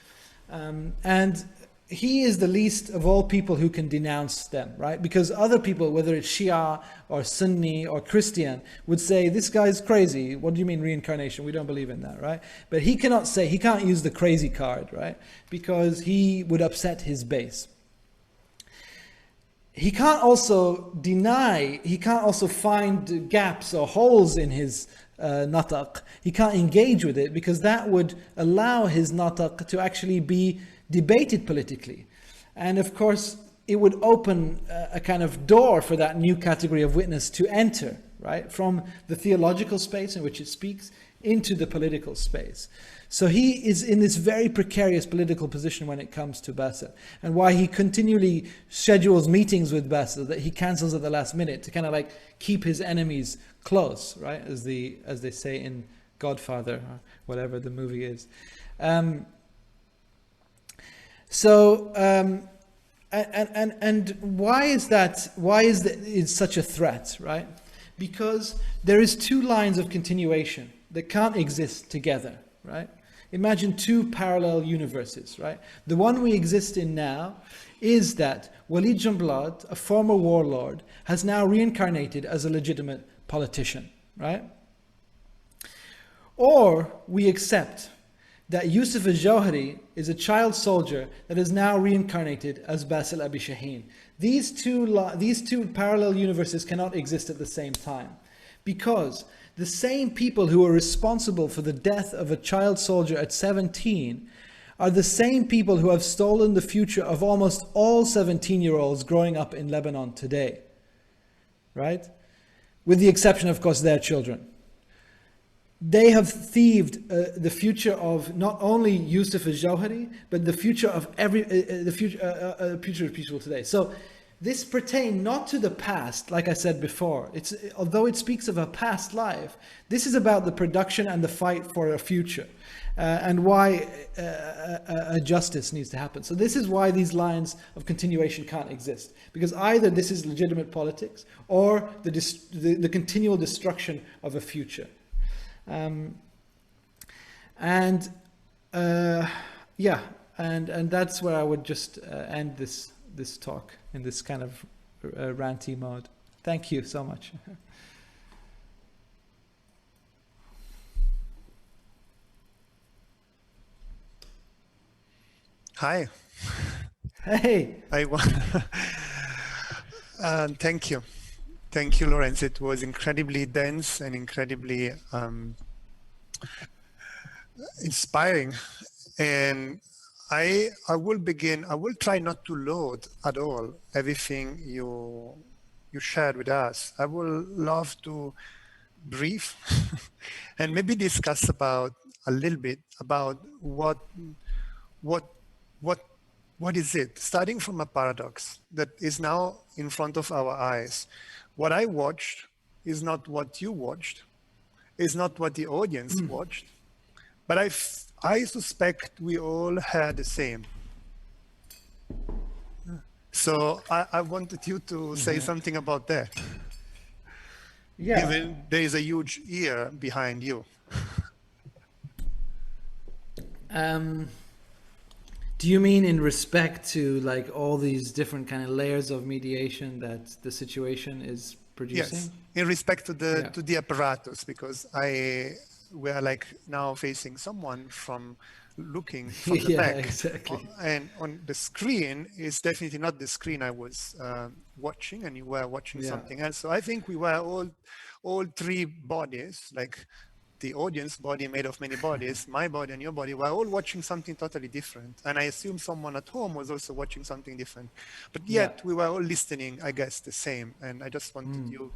Speaker 1: And he is the least of all people who can denounce them, right? Because other people, whether it's Shia or Sunni or Christian, would say, this guy's crazy. What do you mean reincarnation? We don't believe in that, right? But he cannot say, he can't use the crazy card, right? Because he would upset his base. He can't also deny, he can't also find gaps or holes in his nataq. He can't engage with it because that would allow his nataq to actually be debated politically. And of course, it would open a kind of door for that new category of witness to enter, right? From the theological space in which it speaks into the political space. So he is in this very precarious political position when it comes to Basil, and why he continually schedules meetings with Basil that he cancels at the last minute to kind of like keep his enemies close, right? As they say in Godfather or whatever the movie is. And why is that? Why is it such a threat, right? Because there is two lines of continuation that can't exist together, right? Imagine two parallel universes, right? The one we exist in now is that Walid Jumblat, a former warlord, has now reincarnated as a legitimate politician, right? Or we accept that Yusuf al-Jawhari is a child soldier that is now reincarnated as Basil Abi Shaheen. These two parallel universes cannot exist at the same time, because the same people who are responsible for the death of a child soldier at 17 are the same people who have stolen the future of almost all 17-year-olds growing up in Lebanon today, right? With the exception, of course, their children. They have thieved the future of not only Yusuf al-Jawhari, but the future of the future of people today. So this pertains not to the past, like I said before. Although it speaks of a past life, this is about the production and the fight for a future, and why a justice needs to happen. So this is why these lines of continuation can't exist, because either this is legitimate politics or the continual destruction of a future. And that's where I would just end this talk in this kind of ranty mode. Thank you so much.
Speaker 2: Hi.
Speaker 1: Hey.
Speaker 2: Thank you. Thank you, Lawrence. It was incredibly dense and incredibly inspiring. And I will try not to load at all everything you shared with us. I will love to brief and maybe discuss a little bit about what is it, starting from a paradox that is now in front of our eyes. What I watched is not what you watched, is not what the audience watched, but I suspect we all had the same. So I wanted you to say something about that.
Speaker 1: Yeah.
Speaker 2: Given there is a huge ear behind you.
Speaker 1: Do you mean in respect to like all these different kind of layers of mediation that the situation is producing?
Speaker 2: Yes, in respect to the apparatus, because we are like now facing someone from looking from the back.
Speaker 1: Exactly.
Speaker 2: And on the screen is definitely not the screen I was watching, and you were watching something else. So I think we were all three bodies, like the audience body made of many bodies, my body and your body, we're all watching something totally different. And I assume someone at home was also watching something different. But yet we were all listening, I guess, the same. And I just wanted you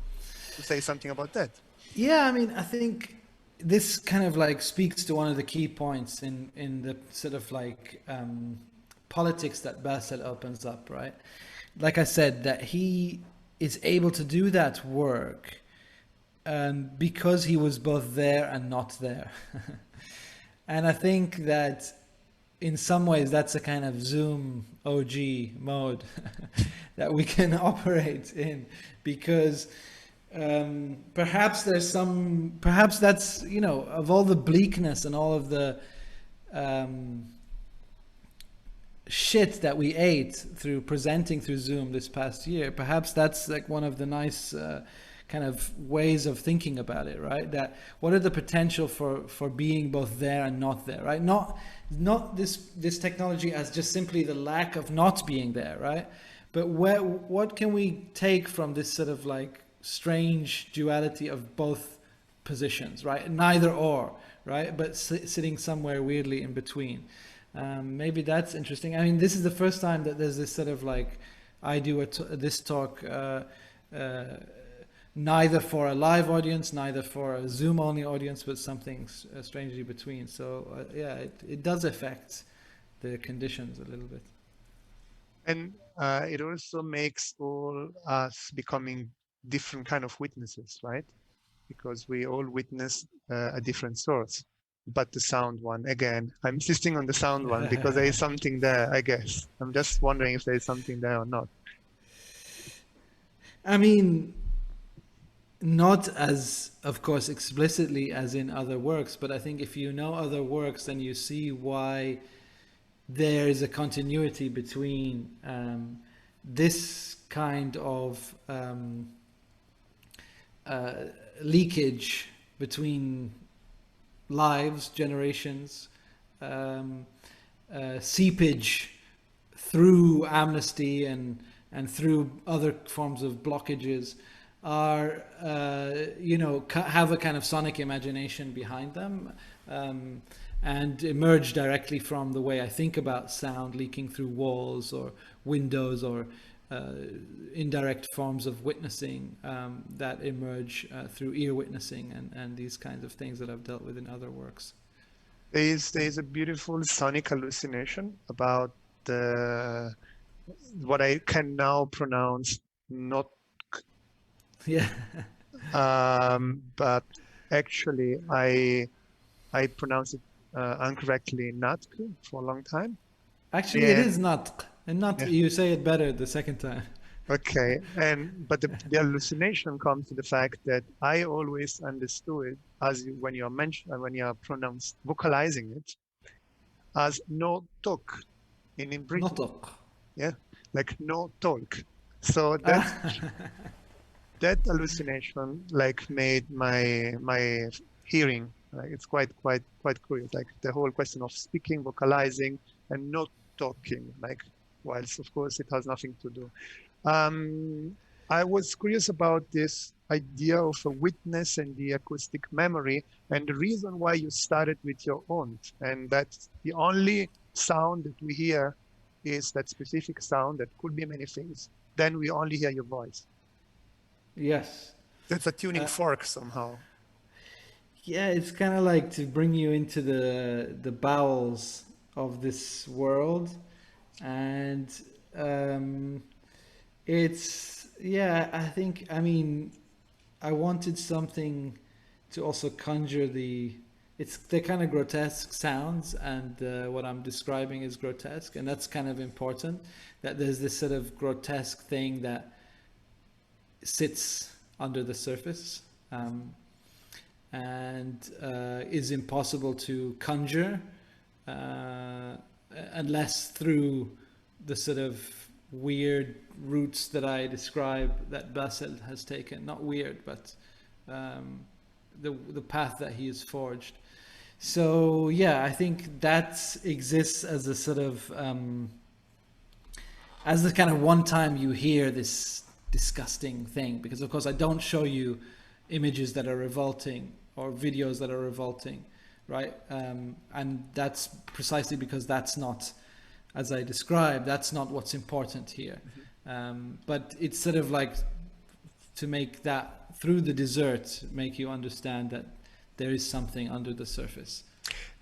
Speaker 2: to say something about that.
Speaker 1: Yeah, I mean, I think this kind of like speaks to one of the key points in the sort of like politics that Basil opens up, right? Like I said, that he is able to do that work because he was both there and not there. And I think that in some ways that's a kind of Zoom OG mode that we can operate in, because perhaps that's, you know, of all the bleakness and all of the shit that we ate through presenting through Zoom this past year, perhaps that's like one of the nice kind of ways of thinking about it, right? That what are the potential for being both there and not there, right? Not this technology as just simply the lack of not being there, right? But what can we take from this sort of like strange duality of both positions, right? Neither or, right? But sitting somewhere weirdly in between. Maybe that's interesting. I mean, this is the first time that there's this sort of like, I do this talk neither for a live audience, neither for a Zoom only audience, but something strangely between. So yeah, it does affect the conditions a little bit.
Speaker 2: And it also makes all us becoming different kind of witnesses, right? Because we all witness a different source. But the sound one, again, I'm insisting on the sound one because there is something there, I guess. I'm just wondering if there is something there or not.
Speaker 1: I mean, not as, of course, explicitly as in other works, but I think if you know other works, then you see why there is a continuity between this kind of leakage between lives, generations, seepage through amnesty and through other forms of blockages are, have a kind of sonic imagination behind them, and emerge directly from the way I think about sound leaking through walls or windows or indirect forms of witnessing that emerge through ear witnessing and these kinds of things that I've dealt with in other works.
Speaker 2: There is a beautiful sonic hallucination about what I can now pronounce not,
Speaker 1: Yeah.
Speaker 2: but actually I pronounced it incorrectly, natk, for a long time.
Speaker 1: Actually, it is not. And not,
Speaker 2: Yeah.
Speaker 1: you say it better the second time.
Speaker 2: Okay, but the hallucination comes to the fact that I always understood as when you're pronounced vocalizing it as no talk in Britain.
Speaker 1: Notok.
Speaker 2: Yeah, like no talk. So that hallucination like made my hearing, like it's quite curious, like the whole question of speaking, vocalizing, and not talking, like, whilst of course it has nothing to do. I was curious about this idea of a witness and the acoustic memory, and the reason why you started with your aunt, and that the only sound that we hear is that specific sound that could be many things. Then we only hear your voice.
Speaker 1: Yes.
Speaker 2: That's a tuning fork somehow.
Speaker 1: Yeah, it's kind of like to bring you into the bowels of this world, and I mean, I wanted something to also conjure they're kind of grotesque sounds, and what I'm describing is grotesque, and that's kind of important, that there's this sort of grotesque thing that sits under the surface, and is impossible to conjure unless through the sort of weird routes that I describe that Basel has taken. Not weird, but the path that he has forged. So yeah, I think that exists as a sort of as the kind of one time you hear this disgusting thing, because of course I don't show you images that are revolting or videos that are revolting, right? And that's precisely because that's not, as I described, that's not what's important here. But it's sort of like to make that, through the dessert, make you understand that there is something under the surface.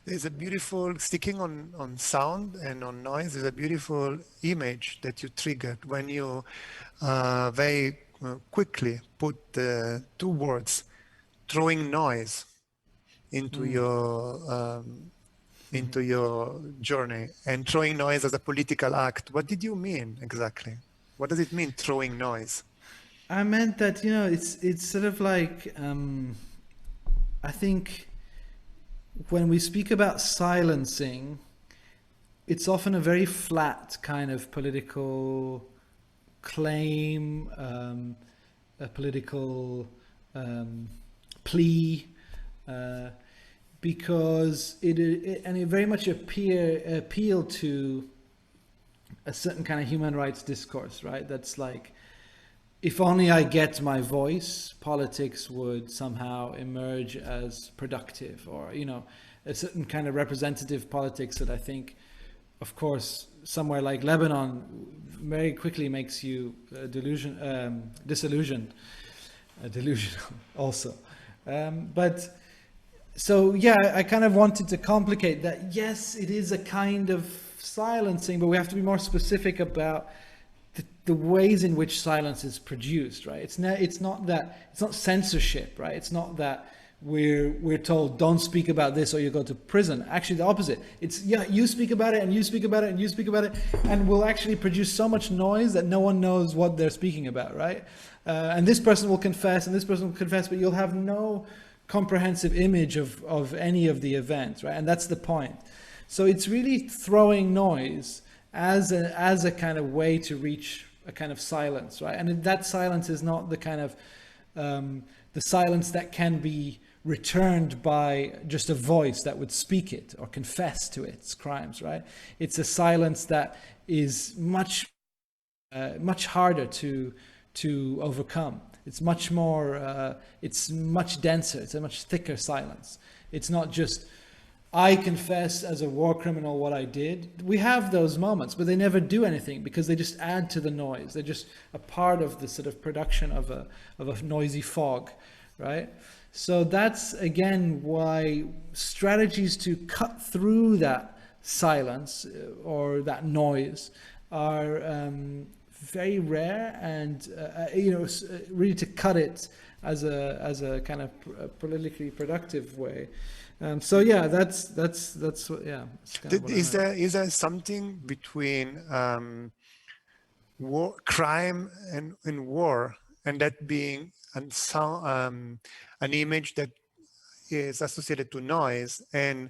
Speaker 2: There's a beautiful, sticking on sound and on noise, there's a beautiful image that you triggered when you very quickly put the two words, throwing noise, into your journey, and throwing noise as a political act. What did you mean exactly? What does it mean, throwing noise?
Speaker 1: I meant that, it's sort of like, I think when we speak about silencing, it's often a very flat kind of political claim, a political plea, because it very much appeal to a certain kind of human rights discourse, right? That's like, if only I get my voice, politics would somehow emerge as productive, or, you know, a certain kind of representative politics that I think, of course, somewhere like Lebanon very quickly makes you disillusioned, delusional also. But so, yeah, I kind of wanted to complicate that. Yes, it is a kind of silencing, but we have to be more specific about the ways in which silence is produced, right? It's not censorship, right? It's not that we're told don't speak about this or you go to prison. Actually, the opposite. It's, yeah, you speak about it and you speak about it and you speak about it, and will actually produce so much noise that no one knows what they're speaking about, right? And this person will confess and this person will confess, but you'll have no comprehensive image of any of the events, right? And that's the point. So it's really throwing noise as a kind of way to reach a kind of silence, right? And that silence is not the kind of the silence that can be returned by just a voice that would speak it or confess to its crimes, right? It's a silence that is much harder to overcome. It's much more, it's much denser. It's a much thicker silence. It's not just, I confess as a war criminal what I did. We have those moments, but they never do anything because they just add to the noise. They're just a part of the sort of production of a noisy fog, right? So that's, again, why strategies to cut through that silence or that noise are very rare, and really to cut it as a kind of politically productive way. So yeah, that's what, yeah. Kind of
Speaker 2: Is there something between crime and war, and that being an image that is associated to noise, and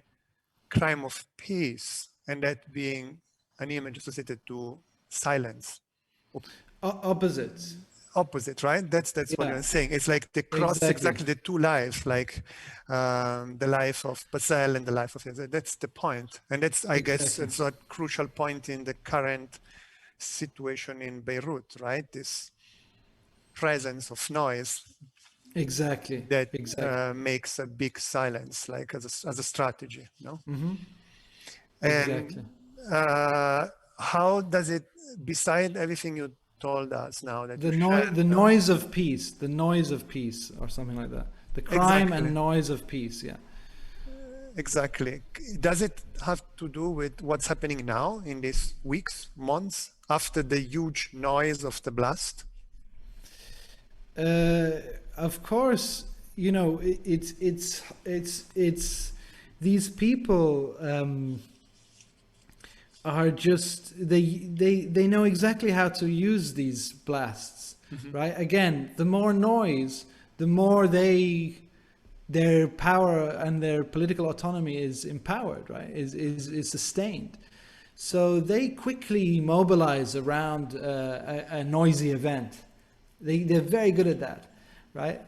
Speaker 2: crime of peace, and that being an image associated to silence? Opposite, right? That's what I'm saying. It's like they cross exactly the two lives, like the life of Basel and the life of, that's the point. And that's, I guess, it's a crucial point in the current situation in Beirut, right? This presence of noise. That makes a big silence, like as a strategy, no?
Speaker 1: Mm-hmm.
Speaker 2: And how does it, beside everything you told us now, that
Speaker 1: the noise of peace, or something like that, the crime and noise of peace, yeah,
Speaker 2: exactly. Does it have to do with what's happening now in these weeks, months after the huge noise of the blast?
Speaker 1: Of course, it's these people are just, they know exactly how to use these blasts, right? Again, the more noise, the more their power and their political autonomy is empowered, right? Is sustained. So they quickly mobilize around a noisy event. They're very good at that, right?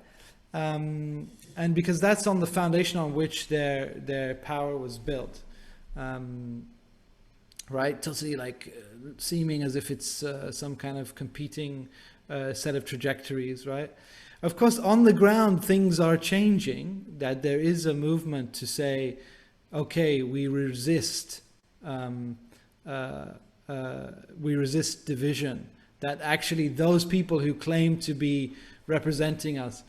Speaker 1: And because that's on the foundation on which their power was built. Right, totally like seeming as if it's some kind of competing set of trajectories, right? Of course, on the ground, things are changing, that there is a movement to say, okay, we resist division, that actually those people who claim to be representing us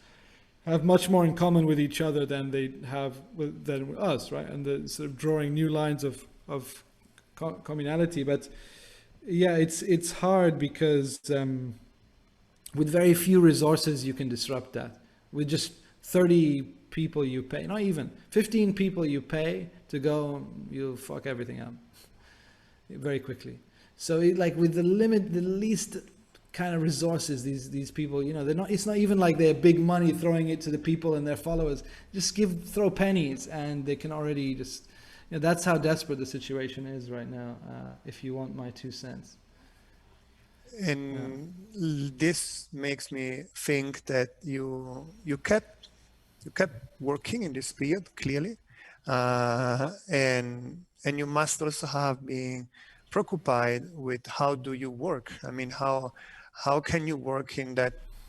Speaker 1: have much more in common with each other than they have with us, right? And the sort of drawing new lines of communality. But yeah, it's hard because with very few resources you can disrupt that. With just 30 people you pay, not even 15 people you pay to go, you'll fuck everything up very quickly. So like with the least kind of resources, these people, it's not even like they're big money throwing it to the people and their followers. Just throw pennies and they can already just that's how desperate the situation is right now, if you want my 2 cents.
Speaker 2: And this makes me think that you kept working in this period, clearly, and you must also have been preoccupied with how do you work. I mean, how can you work in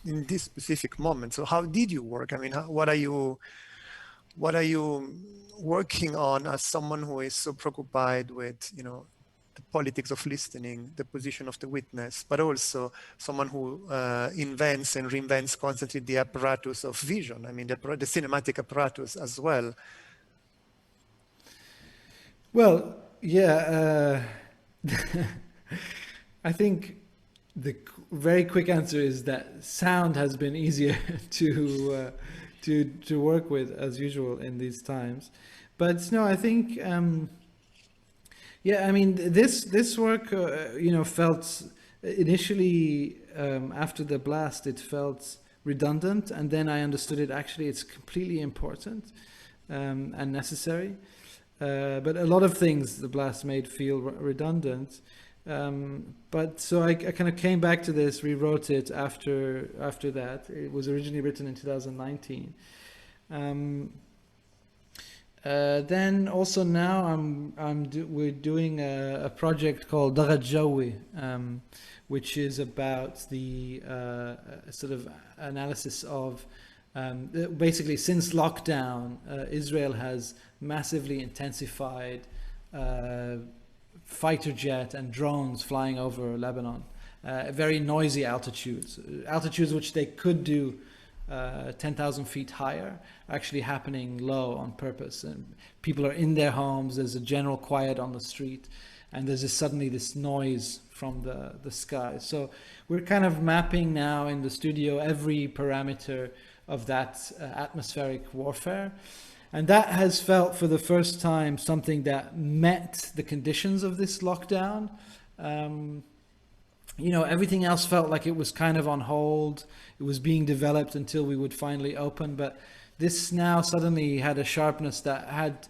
Speaker 2: this specific moment? So how did you work? I mean, what are you working on as someone who is so preoccupied with, the politics of listening, the position of the witness, but also someone who invents and reinvents constantly the apparatus of vision. I mean, the cinematic apparatus as well.
Speaker 1: Well, yeah, I think the very quick answer is that sound has been easier to work with as usual in these times. But no, I think, yeah, I mean, this work, felt initially, after the blast, it felt redundant, and then I understood it actually it's completely important and necessary. But a lot of things the blast made feel redundant. But so I kind of came back to this, rewrote it after that. It was originally written in 2019. Then also now we're doing a project called Daraj Jawi, which is about the sort of analysis of basically since lockdown, Israel has massively intensified fighter jet and drones flying over Lebanon, very noisy altitudes which they could do 10,000 feet higher, actually happening low on purpose. And people are in their homes, there's a general quiet on the street, and there's suddenly this noise from the sky. So we're kind of mapping now in the studio every parameter of that atmospheric warfare. And that has felt for the first time something that met the conditions of this lockdown. Everything else felt like it was kind of on hold. It was being developed until we would finally open. But this now suddenly had a sharpness that had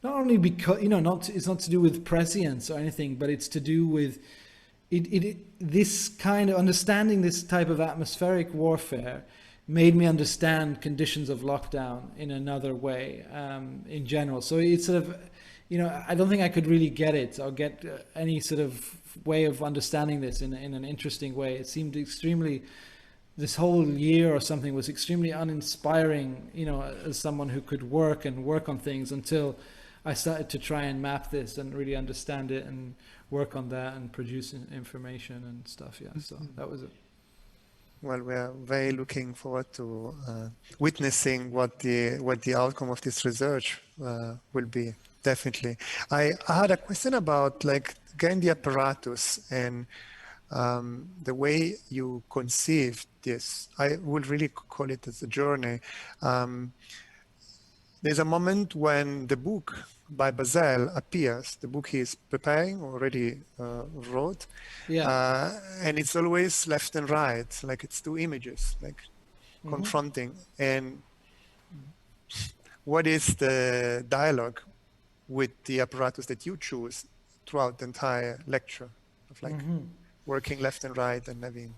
Speaker 1: not only because, it's not to do with prescience or anything, but it's to do with this kind of understanding this type of atmospheric warfare made me understand conditions of lockdown in another way, in general. So it's sort of, I don't think I could really get it or get any sort of way of understanding this in an interesting way. It seemed this whole year or something was extremely uninspiring, as someone who could work on things until I started to try and map this and really understand it and work on that and produce information and stuff. Yeah, so that was it.
Speaker 2: Well, we are very looking forward to witnessing what the outcome of this research will be. Definitely. I had a question about again the apparatus and the way you conceived this. I would really call it as a journey. There's a moment when the book by Basel appears, the book he's preparing, already wrote, and it's always left and right, like it's two images, confronting. And what is the dialogue with the apparatus that you choose throughout the entire lecture of working left and right and having,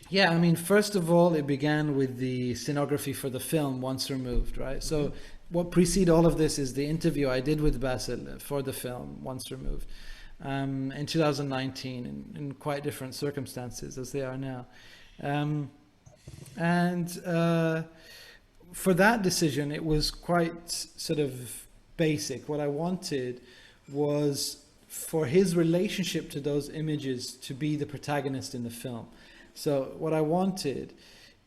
Speaker 1: Yeah, I mean, first of all, it began with the scenography for the film, Once Removed, right? So what preceded all of this is the interview I did with Basil for the film, Once Removed, in 2019, in quite different circumstances as they are now. For that decision, it was quite sort of basic. What I wanted was for his relationship to those images to be the protagonist in the film. So what I wanted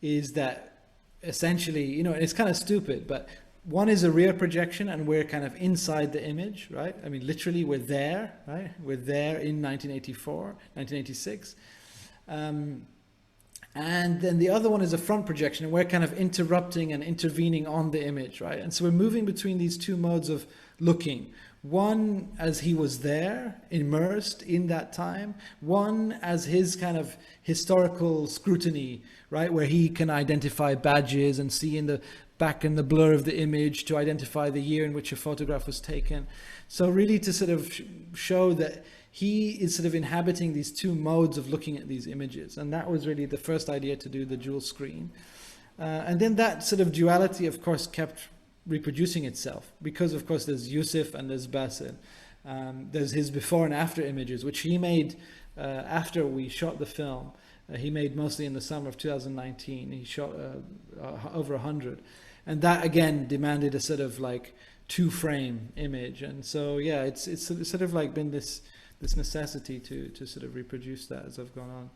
Speaker 1: is that essentially, it's kind of stupid, but one is a rear projection and we're kind of inside the image, right? I mean, literally we're there, right? We're there in 1984, 1986. And then the other one is a front projection and we're kind of interrupting and intervening on the image, right? And so we're moving between these two modes of looking. One as he was there, immersed in that time. One as his kind of historical scrutiny, right? Where he can identify badges and see in the back in the blur of the image to identify the year in which a photograph was taken. So really to sort of show that he is sort of inhabiting these two modes of looking at these images. And that was really the first idea to do the dual screen. And then that sort of duality, of course, kept reproducing itself because, of course, there's Yusuf and there's Basil. There's his before and after images, which he made after we shot the film. He made mostly in the summer of 2019. He shot over 100. And that, again, demanded a sort of like two-frame image. And so, yeah, it's sort of like been this necessity to sort of reproduce that as I've gone on.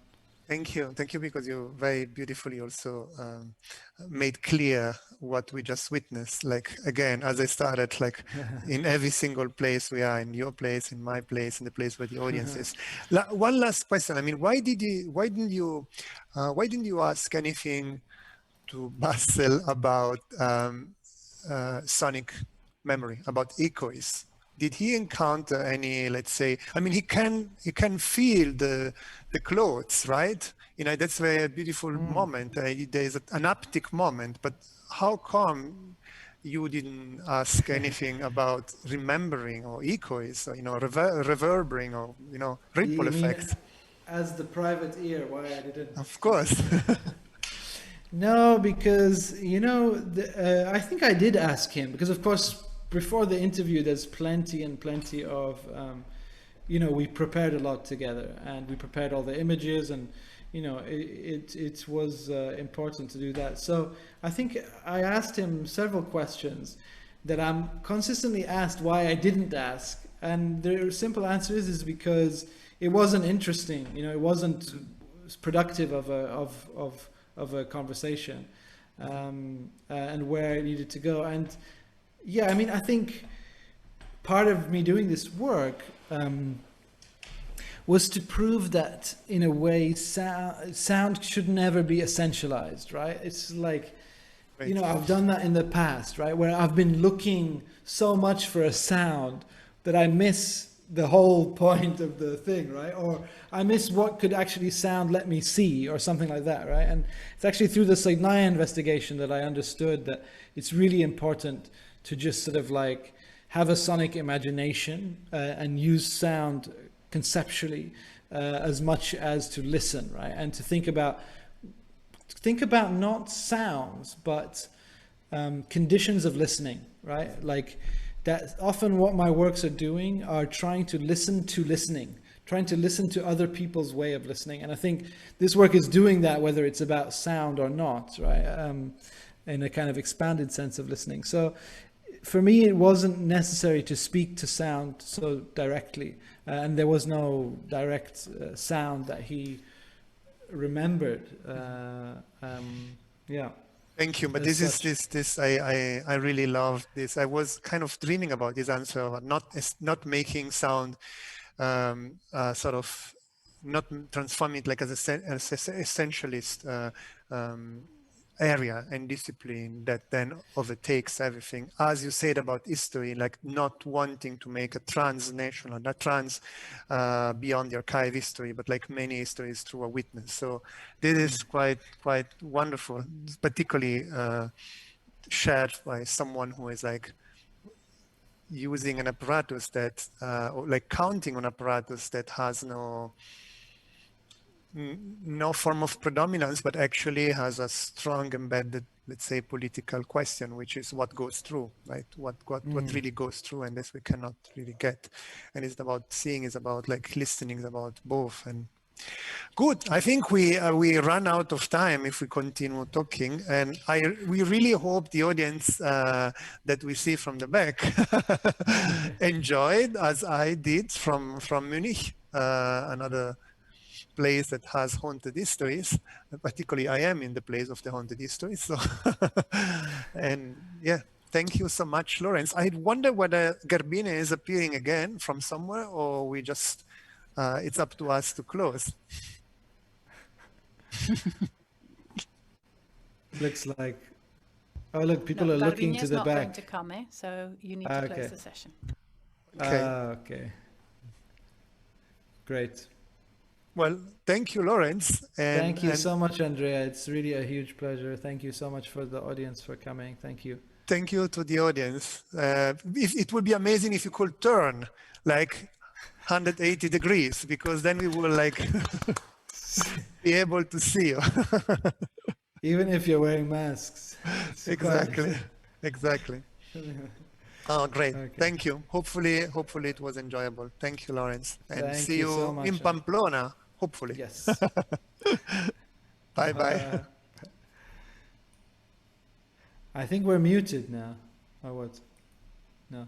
Speaker 2: Thank you, because you very beautifully also made clear what we just witnessed. Like again, as I started, like in every single place we are, in your place, in my place, in the place where the audience is. One last question. I mean, why didn't you ask anything to Basil about sonic memory, about echoes? Did he encounter any, let's say, I mean, he can feel the clothes, right? You know, that's a very beautiful moment. There's an haptic moment, but how come you didn't ask anything about remembering or echoes, or, you know, reverberating or, you know, ripple
Speaker 1: You mean
Speaker 2: effects?
Speaker 1: as the private ear, why I didn't?
Speaker 2: Of course.
Speaker 1: No, because, you know, I think I did ask him, because of course, before the interview, there's plenty of, you know, we prepared a lot together and we prepared all the images and, you know, it was important to do that. So I think I asked him several questions that I'm consistently asked why I didn't ask. And the simple answer is because it wasn't interesting, you know, it wasn't productive of a conversation and where it needed to go. And yeah, I mean, I think part of me doing this work was to prove that, in a way, sound should never be essentialized, right? It's like, you know, I've done that in the past, right? Where I've been looking so much for a sound that I miss the whole point of the thing, right? Or I miss what could actually sound let me see, or something like that, right? And it's actually through the Signaya investigation that I understood that it's really important to just sort of like have a sonic imagination and use sound conceptually as much as to listen, right? And to think about not sounds, but conditions of listening, right? Like that often what my works are doing are trying to listen to listening, trying to listen to other people's way of listening. And I think this work is doing that, whether it's about sound or not, right? In a kind of expanded sense of listening. So for me, it wasn't necessary to speak to sound so directly, and there was no direct sound that he remembered. Yeah.
Speaker 2: Thank you. But
Speaker 1: As
Speaker 2: this I really love this. I was kind of dreaming about this answer of not making sound sort of not transform it like as essentialist area and discipline that then overtakes everything. As you said about history, like not wanting to make a transnational, not trans beyond the archive history, but like many histories through a witness. So this is quite wonderful, particularly shared by someone who is like using an apparatus that, or like counting on apparatus that has no form of predominance, but actually has a strong embedded, let's say, political question, which is what goes through, right? What really goes through, and this we cannot really get. And it's about seeing, is about like listening, is about both. And good. I think we run out of time if we continue talking, and we really hope the audience that we see from the back enjoyed, as I did from Munich, another place that has haunted histories. Particularly, I am in the place of the haunted histories. So, and yeah, thank you so much, Lawrence. I wonder whether Garbine is appearing again from somewhere, or we just it's up to us to close.
Speaker 1: Looks like, oh look, people are looking to the
Speaker 3: not
Speaker 1: back.
Speaker 3: going to come, so you need to close the session.
Speaker 2: Okay.
Speaker 1: Okay. Great.
Speaker 2: Well, thank you, Lawrence.
Speaker 1: Thank you
Speaker 2: And
Speaker 1: so much, Andrea. It's really a huge pleasure. Thank you so much for the audience for coming. Thank you.
Speaker 2: thank you to the audience. It would be amazing if you could turn like 180 degrees, because then we will like be able to see you.
Speaker 1: Even if you're wearing masks. It's
Speaker 2: Exactly.
Speaker 1: fine.
Speaker 2: Exactly. Oh, great.
Speaker 1: Okay.
Speaker 2: Thank you. Hopefully it was enjoyable. Thank you, Lawrence. And
Speaker 1: Thank
Speaker 2: see
Speaker 1: you so
Speaker 2: you
Speaker 1: much.
Speaker 2: in Pamplona, hopefully.
Speaker 1: Yes.
Speaker 2: Bye-bye.
Speaker 1: I think we're muted now. Or what? No.